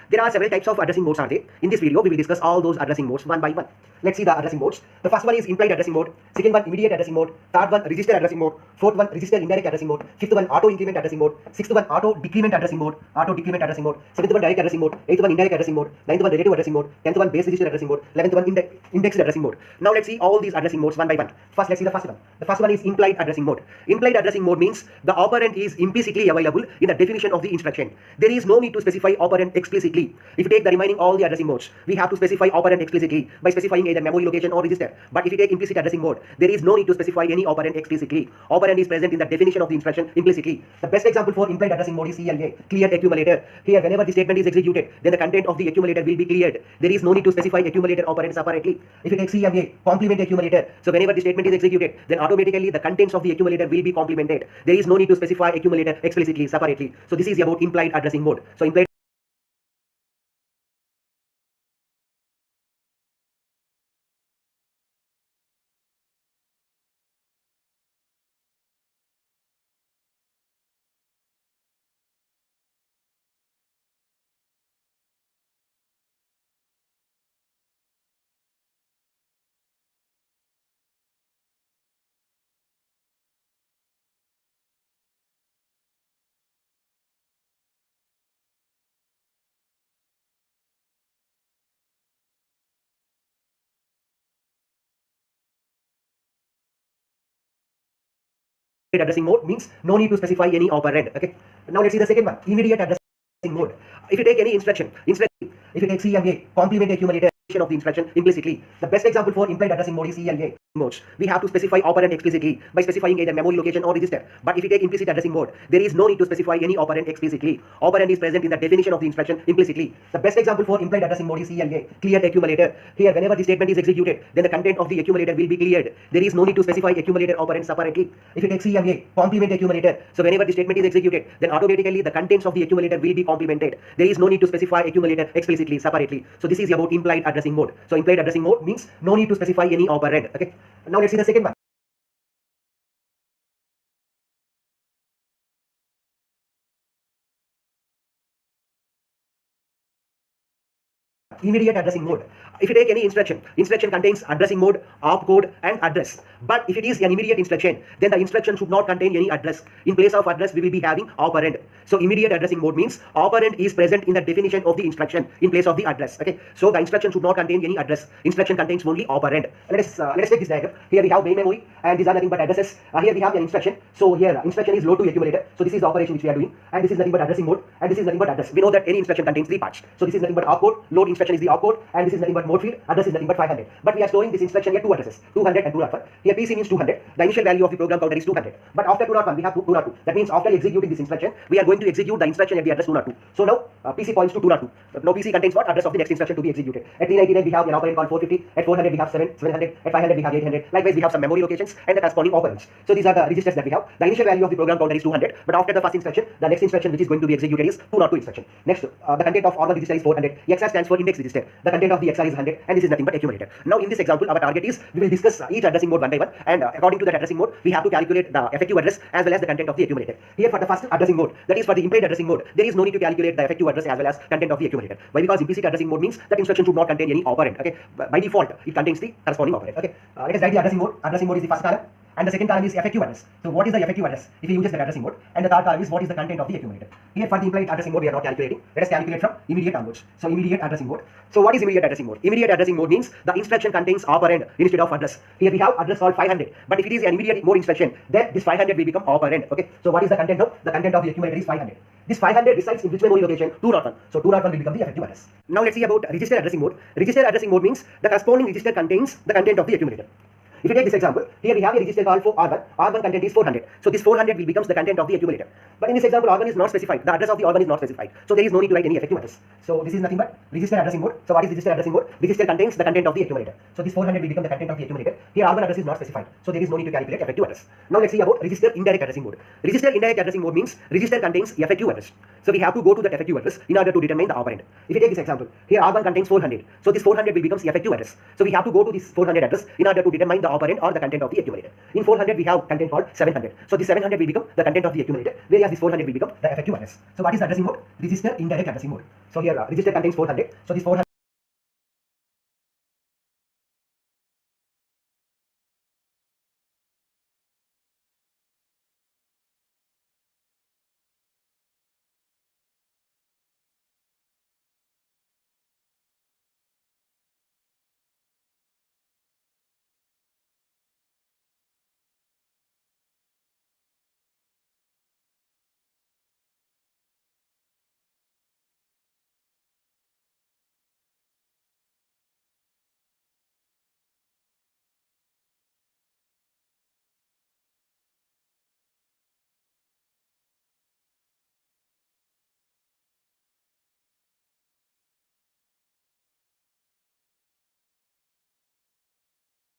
There are several types of addressing modes are there. In this video, we will discuss all those addressing modes one by one. Let's see the addressing modes. The first one is implied addressing mode. Second one, immediate addressing mode. Third one, register addressing mode. Fourth one, register indirect addressing mode. Fifth one, auto increment addressing mode. Sixth one, auto decrement addressing mode. Auto decrement addressing mode. Seventh one, direct addressing mode. Eighth one, indirect addressing mode. Ninth one, relative addressing mode. 10th one, base register addressing mode. 11th one, indexed addressing mode. Now let's see all these addressing modes one by one. First, let's see the first one. The first one is implied addressing mode. Implied addressing mode means the operand is implicitly available in the definition of the instruction. There is no need to specify operand explicitly. If you take the remaining all the addressing modes, we have to specify operand explicitly by specifying either memory location or register. But if you take implicit addressing mode, there is no need to specify any operand explicitly. Operand is present in the definition of the instruction implicitly. The best example for implied addressing mode is CLA, cleared accumulator. Here, whenever the statement is executed, then the content of the accumulator will be cleared. There is no need to specify accumulator operand separately. If you take CMA, complement accumulator, so whenever the statement is executed, then automatically the contents of the accumulator will be complemented. There is no need to specify accumulator explicitly separately. So this is about implied addressing mode. So implied addressing mode means no need to specify any operand. Okay. Now let's see the second one, immediate addressing mode. If you take any instruction, if you take CMA, complement accumulator of the instruction implicitly. The best example for implied addressing mode is CLA modes. We have to specify operand explicitly by specifying either memory location or register. But if you take implicit addressing mode, there is no need to specify any operand explicitly. Operand is present in the definition of the instruction implicitly. The best example for implied addressing mode is CLA, cleared accumulator. Here, whenever the statement is executed, then the content of the accumulator will be cleared. There is no need to specify accumulator operand separately. If you take CMA, complement accumulator, so whenever the statement is executed, then automatically the contents of the accumulator will be complemented. There is no need to specify accumulator explicitly separately. So this is about implied addressing mode. So implied addressing mode means no need to specify any operand. Okay. Now let's see the second one. Immediate addressing mode. If you take any instruction contains addressing mode, opcode and address. But if it is an immediate instruction, then the instruction should not contain any address. In place of address, we will be having operand. So immediate addressing mode means operand is present in the definition of the instruction in place of the address. Okay. So the instruction should not contain any address. Instruction contains only operand. Let's take this diagram. Here we have main memory, and these are nothing but addresses. Here we have an instruction. So here instruction is load to accumulator. So this is the operation which we are doing, and this is nothing but addressing mode, and this is nothing but address. We know that any instruction contains three parts. So this is nothing but opcode. Load instruction is the opcode, and this is nothing but mode field. Address is nothing but 500. But we are storing this instruction here two addresses, 200 and 201. Here PC means 200. The initial value of the program counter is 200. But after 201, we have 202. That means after executing this instruction, we are going to execute the instruction at the address 202. So now PC points to 202. Now PC contains what? Address of the next instruction to be executed. At 399 we have an operand called 450. At 400 we have 700. At 500 we have 800. Likewise we have some memory locations and the corresponding operands. So these are the registers that we have. The initial value of the program counter is 200. But after the first instruction, the next instruction which is going to be executed is 202 instruction. Next, the content of R1 register is 400. XR stands for index register. The content of the XR is 100, and this is nothing but accumulator. Now in this example, our target is we will discuss each addressing mode one by one, and according to that addressing mode, we have to calculate the effective address as well as the content of the accumulator. Here for the first addressing mode, that is for the implied addressing mode, there is no need to calculate the effective address as well as content of the accumulator. Why? Because implicit addressing mode means that instruction should not contain any operand. Okay, by default it contains the corresponding operand. Okay, let us write the addressing mode. Addressing mode is the first column, and the second column is effective address. So what is the effective address if you use that addressing mode? And the third column is what is the content of the accumulator. Here for the implied addressing mode we are not calculating. Let us calculate from immediate onwards. So immediate addressing mode. So what is immediate addressing mode? Immediate addressing mode means the instruction contains operand instead of address. Here we have address called 500. But if it is an immediate mode instruction, then this 500 will become operand. Okay. So what is the content now? The content of the accumulator is 500. This 500 resides in which memory location? 201. So 201 will become the effective address. Now let's see about register addressing mode. Register addressing mode means the corresponding register contains the content of the accumulator. If you take this example, here we have a register called for R1. R1 content is 400. So this 400 will becomes the content of the accumulator. But in this example, R1 is not specified. The address of the R1 is not specified. So there is no need to write any effective address. So this is nothing but register addressing mode. So what is register addressing mode? Register contains the content of the accumulator. So this 400 will become the content of the accumulator. Here R1 address is not specified. So there is no need to calculate effective address. Now let's see about register indirect addressing mode. Register indirect addressing mode means register contains effective address. So we have to go to that effective address in order to determine the operand. If you take this example, here R1 contains 400. So this 400 will becomes the effective address. So we have to go to this 400 address in order to determine the operand or the content of the accumulator. In 400 we have content called 700. So this 700 will become the content of the accumulator, whereas this 400 will become the effective address. So what is the addressing mode? Register indirect addressing mode. So here register contains 400. So this 400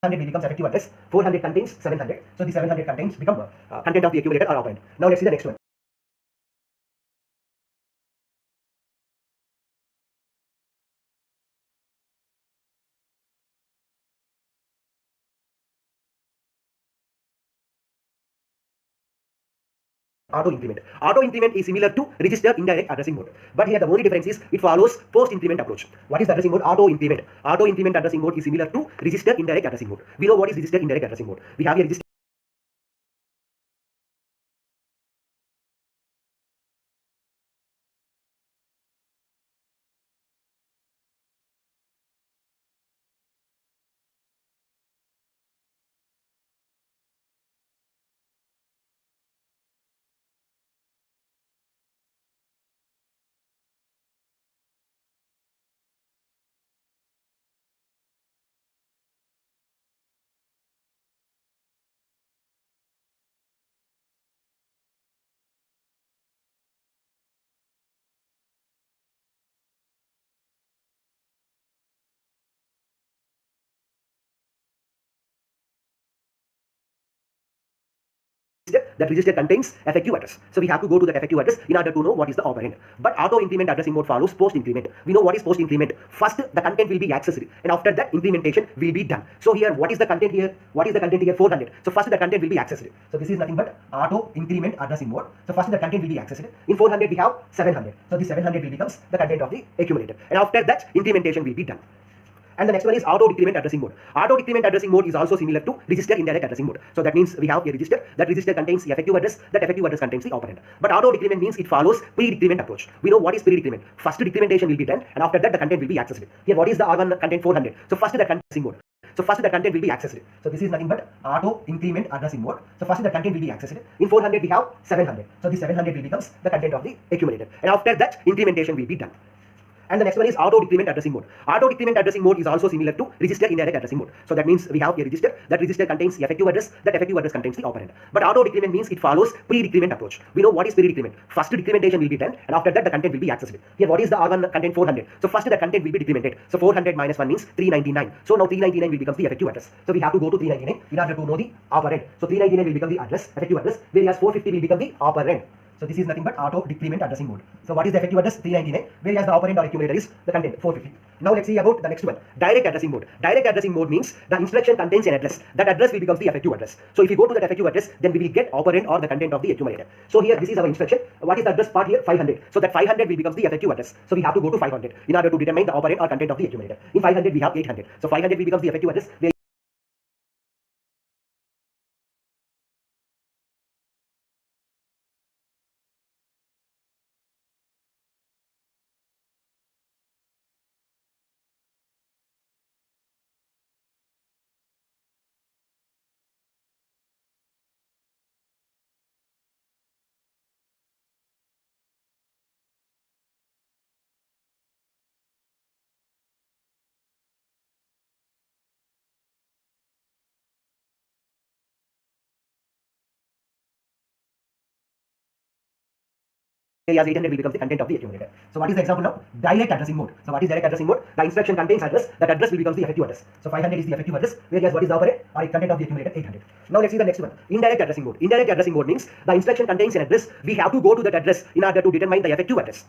will becomes effective address. 400 contains 700. So the 700 contains become content of the accumulator or operand. Now let's see the next one. Auto increment. Auto increment is similar to register indirect addressing mode. But here the only difference is it follows post increment approach. What is the addressing mode? Auto increment. Auto increment addressing mode is similar to register indirect addressing mode. We know what is register indirect addressing mode. We have a register that register contains effective address. So we have to go to that effective address in order to know what is the operand. But auto increment addressing mode follows post increment. We know what is post increment. First the content will be accessed and after that incrementation will be done. So here what is the content here? What is the content here? 400. So first the content will be accessed. So this is nothing but auto increment addressing mode. So first the content will be accessed. In 400 we have 700. So the 700 will becomes the content of the accumulator and after that incrementation will be done. And the next one is auto decrement addressing mode. Auto decrement addressing mode is also similar to register indirect addressing mode. So that means we have a register. That register contains the effective address. That effective address contains the operand. But auto decrement means it follows pre-decrement approach. We know what is pre-decrement. First decrementation will be done, and after that the content will be accessed. Here what is the R1 content 400? So first the content mode. So first the content will be accessed. So this is nothing but auto increment addressing mode. So first the content will be accessed. In 400 we have 700. So the 700 will becomes the content of the accumulator, and after that incrementation will be done. And the next one is auto decrement addressing mode. Auto decrement addressing mode is also similar to register indirect addressing mode. So that means we have a register. That register contains the effective address. That effective address contains the operand. But auto decrement means it follows pre-decrement approach. We know what is pre-decrement. First decrementation will be done, and after that the content will be accessed. Here what is the R1 content 400? So first the content will be decremented. So 400 minus 1 means 399. So now 399 will become the effective address. So we have to go to 399 in order to know the operand. So 399 will become the address, effective address, whereas 450 will become the operand. So this is nothing but auto decrement addressing mode. So what is the effective address? 399, whereas the operand or accumulator is the content 450. Now let's see about the next one. Direct addressing mode. Direct addressing mode means the instruction contains an address. That address will become the effective address. So if you go to that effective address, then we will get operand or the content of the accumulator. So here this is our instruction. What is the address part here? 500. So that 500 will become the effective address. So we have to go to 500 in order to determine the operand or content of the accumulator. In 500 we have 800. So 500 will become the effective address. as 800 will become the content of the accumulator. So what is the example now? Direct addressing mode. So what is direct addressing mode? The instruction contains address, that address will become the effective address. So 500 is the effective address, whereas what is the operand or content of the accumulator? 800. Now let's see the next one. Indirect addressing mode. Indirect addressing mode means the instruction contains an address. We have to go to that address in order to determine the effective address.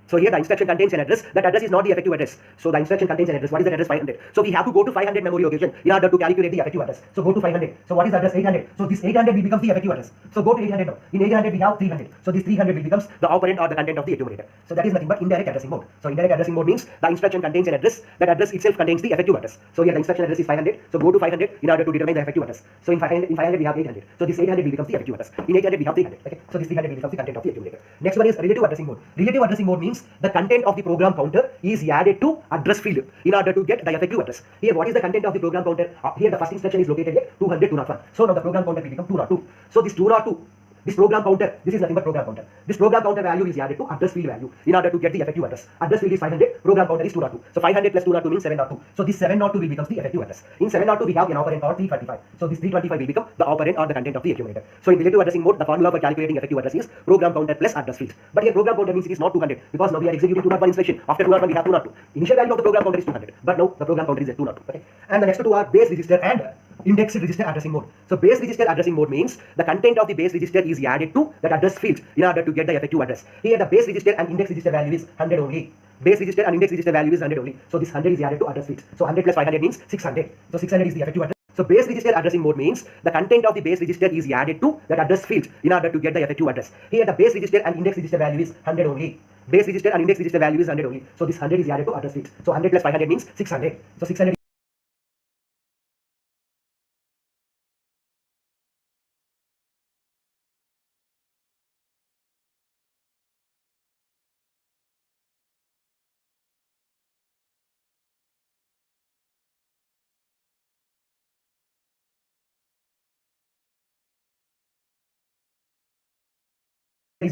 So here the instruction contains an address. That address is not the effective address. So the instruction contains an address. What is that address? 500. So we have to go to 500 memory location in order to calculate the effective address. So go to 500. So what is the address? 800. So this 800 will become the effective address. So go to 800 now. In 800 we have 300. So this 300 will becomes the operand or the content of the accumulator. So that is nothing but indirect addressing mode. So indirect addressing mode means the instruction contains an address. That address itself contains the effective address. So here the instruction address is 500. So go to 500 in order to determine the effective address. So in 500 we have 800. So this 800 will become the effective address. In 800 we have 300. Okay. So this 300 will become the content of the accumulator. Next one is relative addressing mode. Relative addressing mode means the content of the program counter is added to address field in order to get the effective address. Here what is the content of the program counter? Here the first instruction is located at 200 201. So now the program counter will become 202. So this 202, this program counter, this is nothing but program counter. This program counter value is added to address field value in order to get the effective address. Address field is 500, program counter is 202. So 500 plus 202 means 702. So this 702 will become the effective address. In 702 we have an operand called 325. So this 325 will become the operand or the content of the accumulator. So in relative addressing mode, the formula for calculating effective address is program counter plus address field. But here program counter means it is not 200 because now we are executing 201 instruction. After 201 we have 202. Initial value of the program counter is 200, but now the program counter is at 202. Okay. And the next two are base register and indexed register addressing mode. So base register addressing mode means the content of the base register is added to that address field in order to get the effective address. Here the base register and index register value is 100 only. Base register and index register value is 100 only. So this 100 is added to address field. So 100 plus 500 means 600. So 600 is the effective address. So base register addressing mode means the content of the base register is added to that address field in order to get the effective address. Here the base register and index register value is 100 only. Base register and index register value is 100 only. So this 100 is added to address field. So 100 plus 500 means 600. So 600is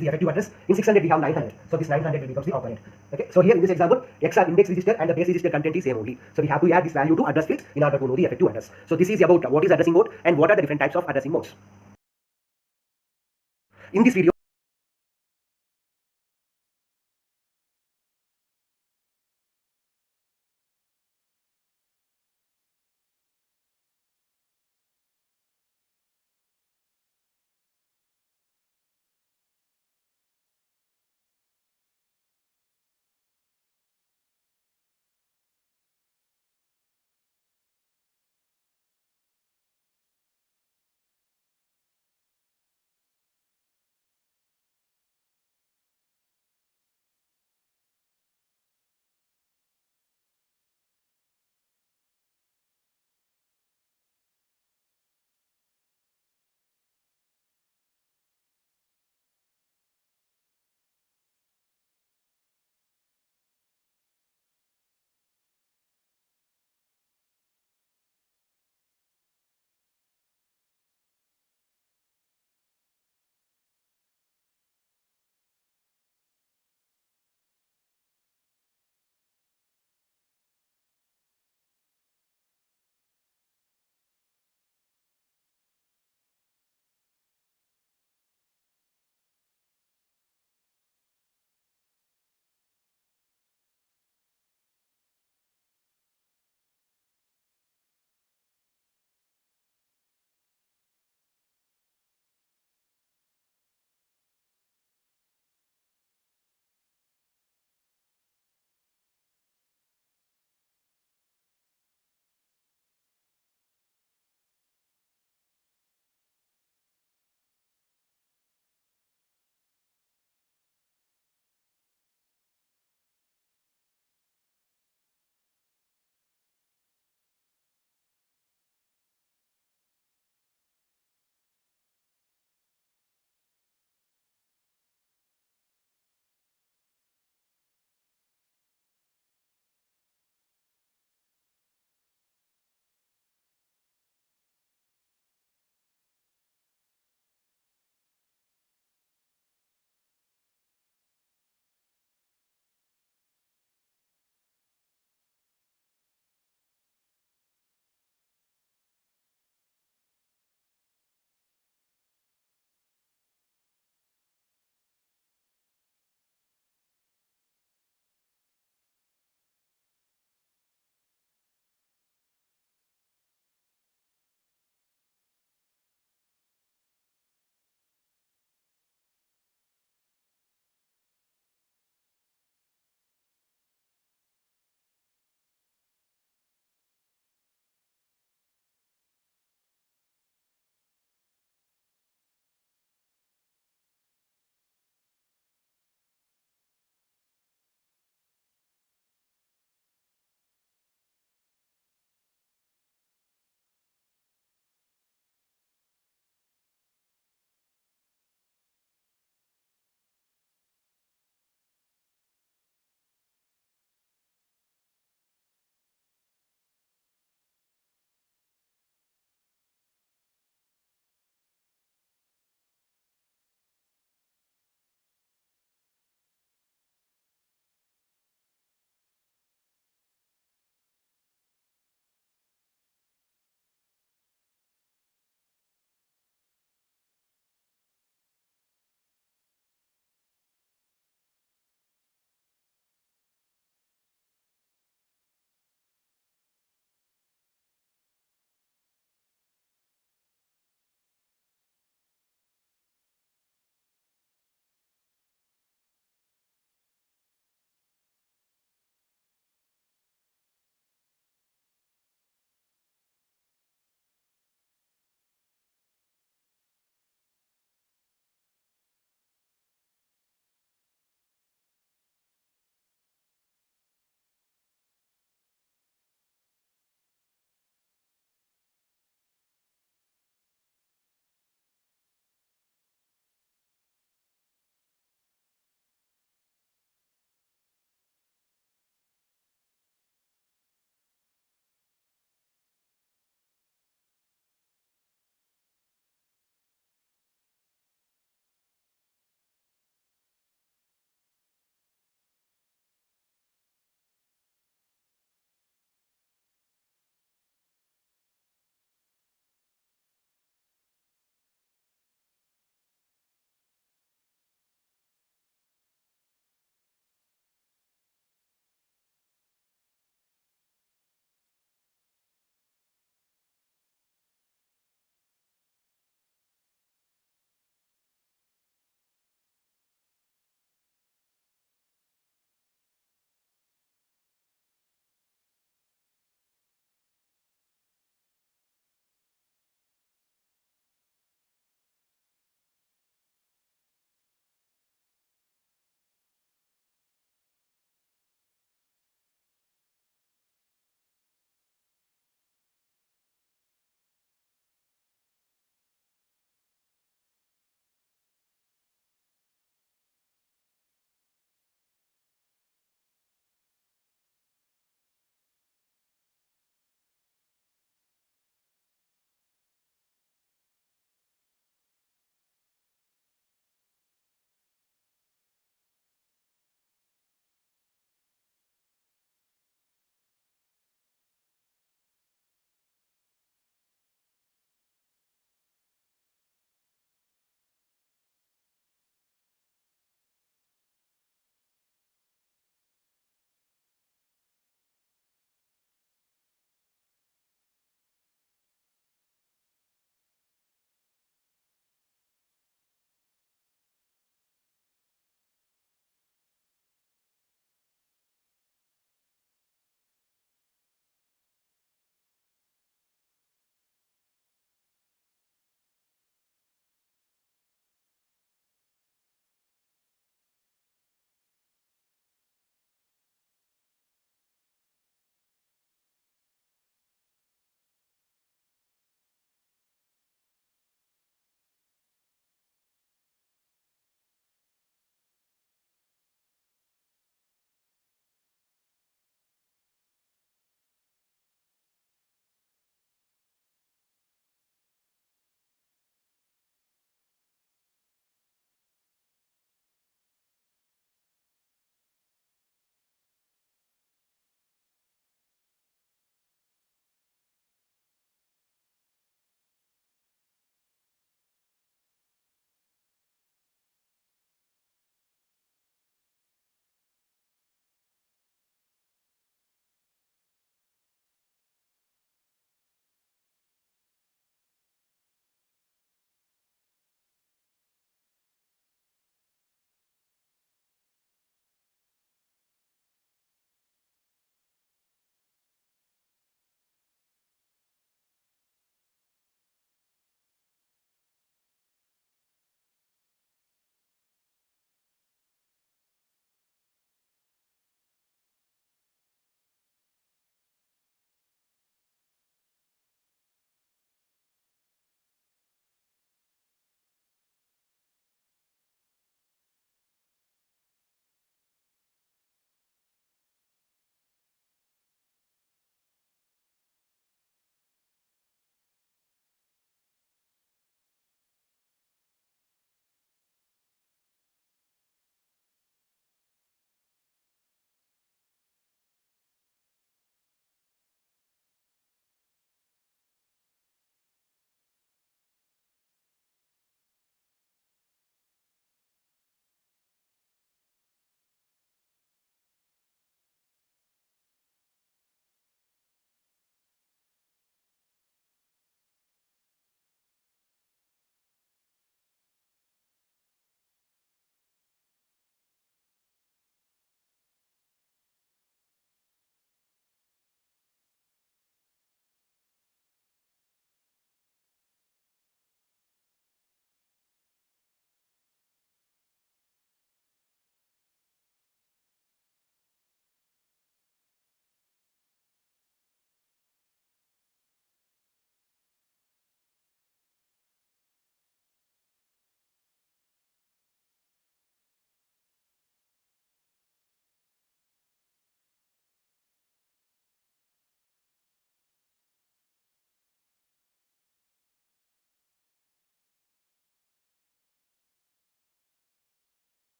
the effective address. In 600 we have 900. So this 900 will becomes the operand. Okay. So here in this example, X are index register and the base register content is same only. So we have to add this value to address field in order to know the effective address. So this is about what is addressing mode and what are the different types of addressing modes. In this video,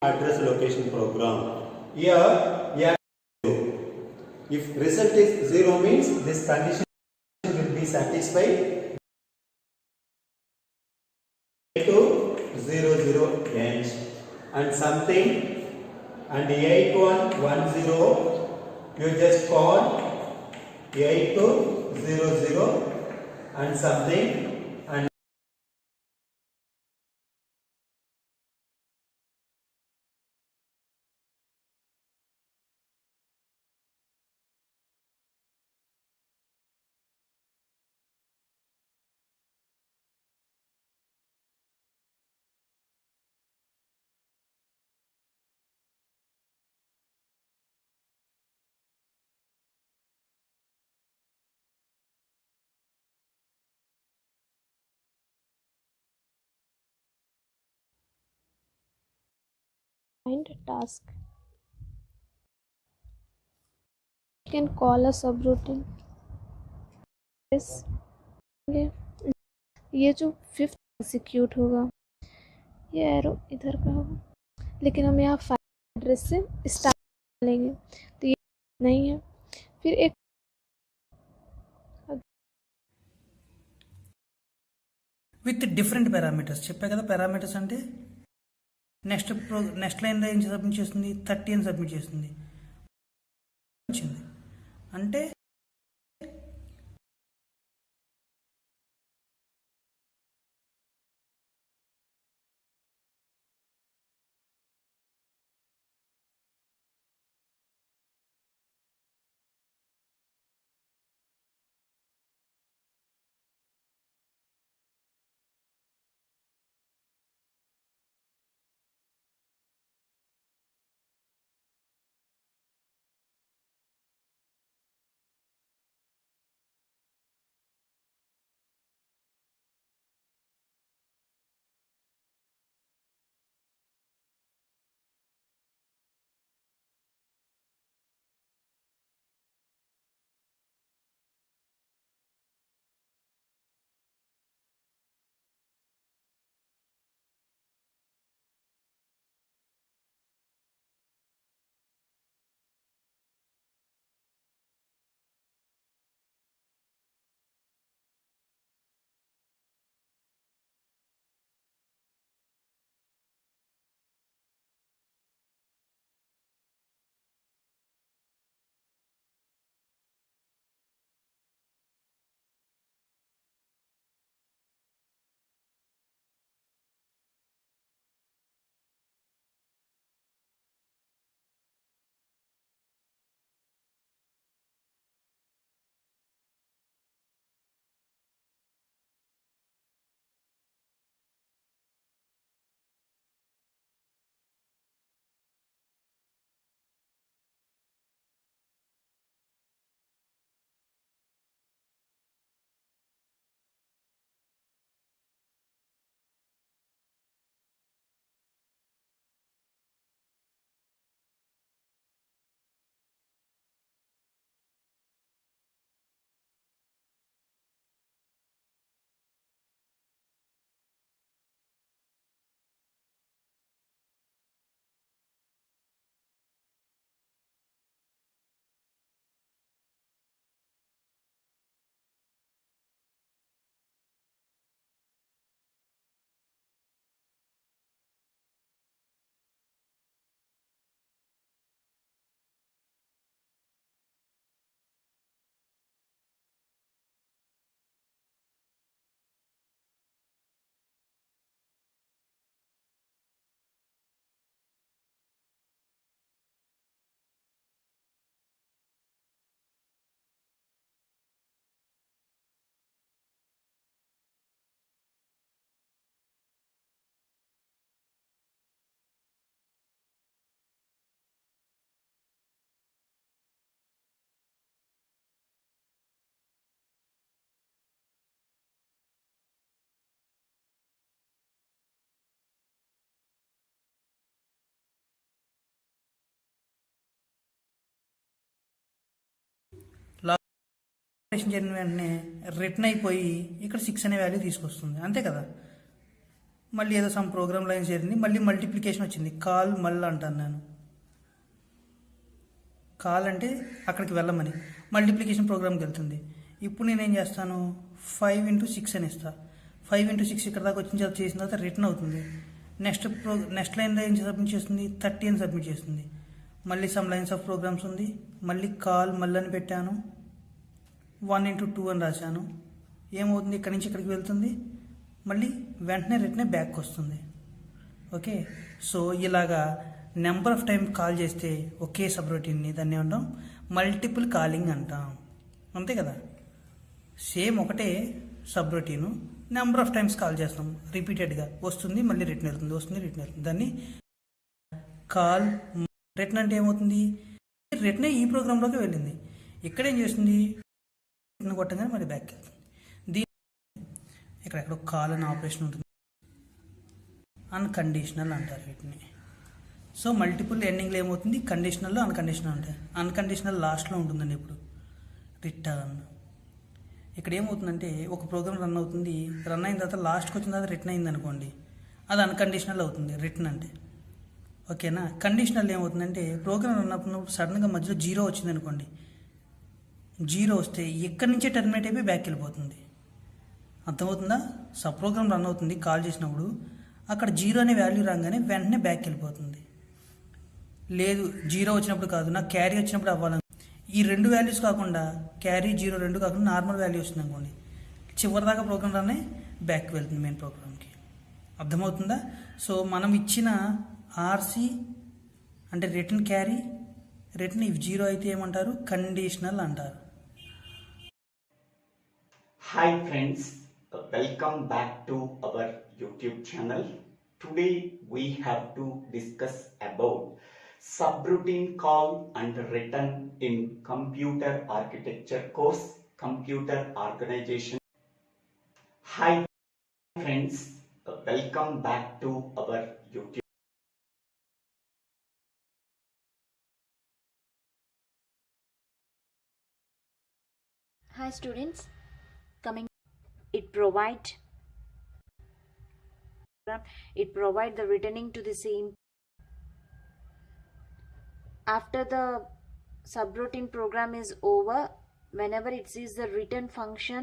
address location program. Here, if result is 0 means this condition will be satisfied to 0 ends and something and 8110 you just call 8200 and something and find a task. You can call a subroutine. Yes. ये जो 5th execute होगा, ये arrow इधर का होगा, लेकिन हम यहाँ फाइल एड्रेस से स्टार्ट लेंगे तो ये नहीं है। फिर एक విత్ డిఫరెంట్ పారామీటర్స్ చెప్పా కదా. పారామీటర్స్ అంటే నెక్స్ట్ లైన్ ఏం సబ్మిట్ చేస్తుంది, 30 అని సబ్మిట్ చేస్తుంది వచ్చింది అంటే జరిగిన వెంటనే రిటర్న్ అయిపోయి ఇక్కడ 6 అనే వాల్యూ తీసుకొస్తుంది, అంతే కదా. మళ్ళీ ఏదో సమ్ ప్రోగ్రామ్ లైన్స్ చేరింది, మళ్ళీ మల్టిప్లికేషన్ వచ్చింది. కాల్ మళ్ళీ అంటాను నేను. కాల్ అంటే అక్కడికి వెళ్ళమని, మల్టిప్లికేషన్ ప్రోగ్రామ్కి వెళ్తుంది. ఇప్పుడు నేనేం చేస్తాను, 5 × 6 అని ఇస్తాను. 5 × 6 ఇక్కడ దాకా వచ్చిన తర్వాత చేసిన తర్వాత రిటర్న్ అవుతుంది. నెక్స్ట్ లైన్లో ఏం సబ్మిట్ చేస్తుంది, 30 అని సబ్మిట్ చేస్తుంది. మళ్ళీ సమ్ లైన్స్ ఆఫ్ ప్రోగ్రామ్స్ ఉంది, మళ్ళీ కాల్ మళ్ళీ అని పెట్టాను, 1 × 2 అని రాశాను. ఏమవుతుంది, ఇక్కడి నుంచి ఇక్కడికి వెళ్తుంది, మళ్ళీ వెంటనే రిటర్న్ బ్యాక్ వస్తుంది. ఓకే, సో ఇలాగా నెంబర్ ఆఫ్ టైం కాల్ చేస్తే ఒకే సబ్రొటీన్ని దాన్ని ఏమంటాం, మల్టిపుల్ కాలింగ్ అంటాం. అంతే కదా, సేమ్ ఒకటే సబ్రొటీను నెంబర్ ఆఫ్ టైమ్స్ కాల్ చేస్తాం, రిపీటెడ్గా వస్తుంది, మళ్ళీ రిటర్న్ వెళ్తుంది, వస్తుంది, రిటర్న్ వెళ్తుంది. దాన్ని కాల్ రిటర్న్ అంటే ఏమవుతుంది, రిటర్న్ ఈ ప్రోగ్రాంలోకి వెళ్ళింది, ఇక్కడేం చేస్తుంది, రిటర్న్ కొట్టగానే మళ్ళీ బ్యాక్ వెళ్తుంది. ఇక్కడ కాల్ అనే ఆపరేషన్ ఉంటుంది, అన్కండిషనల్ అంటారు వీటిని. సో మల్టిపుల్ ఎండింగ్లో ఏమవుతుంది, కండిషనల్లో అన్కండిషనల్ ఉంటాయి. అన్కండిషనల్ లాస్ట్లో ఉంటుందండి. ఇప్పుడు రిటర్న్ ఇక్కడ ఏమవుతుందంటే, ఒక ప్రోగ్రామ్ రన్ అవుతుంది, రన్ అయిన తర్వాత లాస్ట్కి వచ్చిన తర్వాత రిటర్న్ అయింది అనుకోండి, అది అన్కండిషనల్ అవుతుంది రిటర్న్ అంటే. ఓకేనా, కండిషనల్ ఏమవుతుందంటే, ప్రోగ్రామ్ రన్ అవుతున్నప్పుడు సడన్గా మధ్యలో 0 వచ్చింది అనుకోండి, 0 వస్తే ఇక్కడి నుంచే టర్మినేట్ అయిపోయి బ్యాక్ వెళ్ళిపోతుంది. అర్థమవుతుందా, సబ్ ప్రోగ్రామ్ రన్ అవుతుంది, కాల్ చేసినప్పుడు అక్కడ 0 అనే వాల్యూ రాగానే వెంటనే బ్యాక్ వెళ్ళిపోతుంది. లేదు 0 వచ్చినప్పుడు కాదు, నాకు క్యారీ వచ్చినప్పుడు అవ్వాలని, ఈ 2 వాల్యూస్ కాకుండా క్యారీ 0 2 కాకుండా నార్మల్ వాల్యూ వస్తుంది అనుకోండి, చివరి దాకా ప్రోగ్రామ్ రానే బ్యాక్ వెళ్తుంది మెయిన్ ప్రోగ్రామ్కి. అర్థమవుతుందా. సో మనం ఇచ్చిన ఆర్సీ అంటే రిటర్న్ క్యారీ, రిటర్న్ ఇఫ్ 0 అయితే ఏమంటారు, కండిషనల్ అంటారు. Hi friends, welcome back to our YouTube channel. Today we have to discuss about subroutine call and return in computer architecture course, computer organization. Hi friends, welcome back to our YouTube. Hi students, coming it provide the returning to the same after the subroutine program is over. Whenever it sees the return function,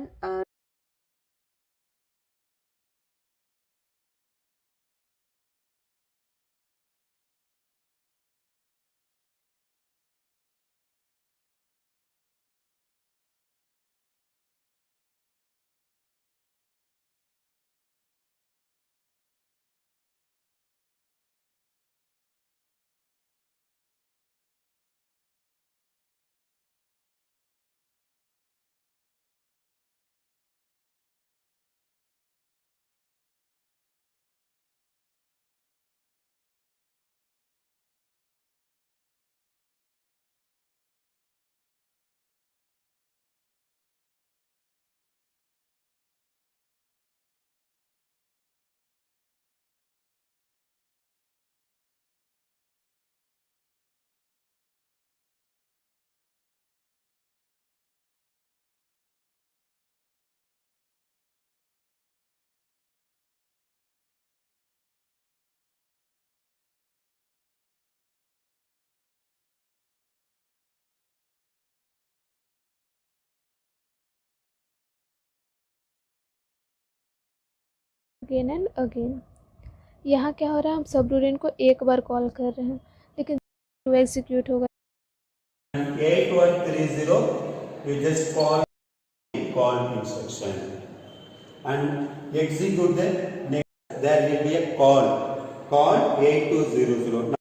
again and again. यहाँ क्या हो रहा है, हम subroutine को एक बार call कर रहे हैं, लेकिन एग्जीक्यूट होगा 8130, you just call instruction and execute the next. There will be a call 8200.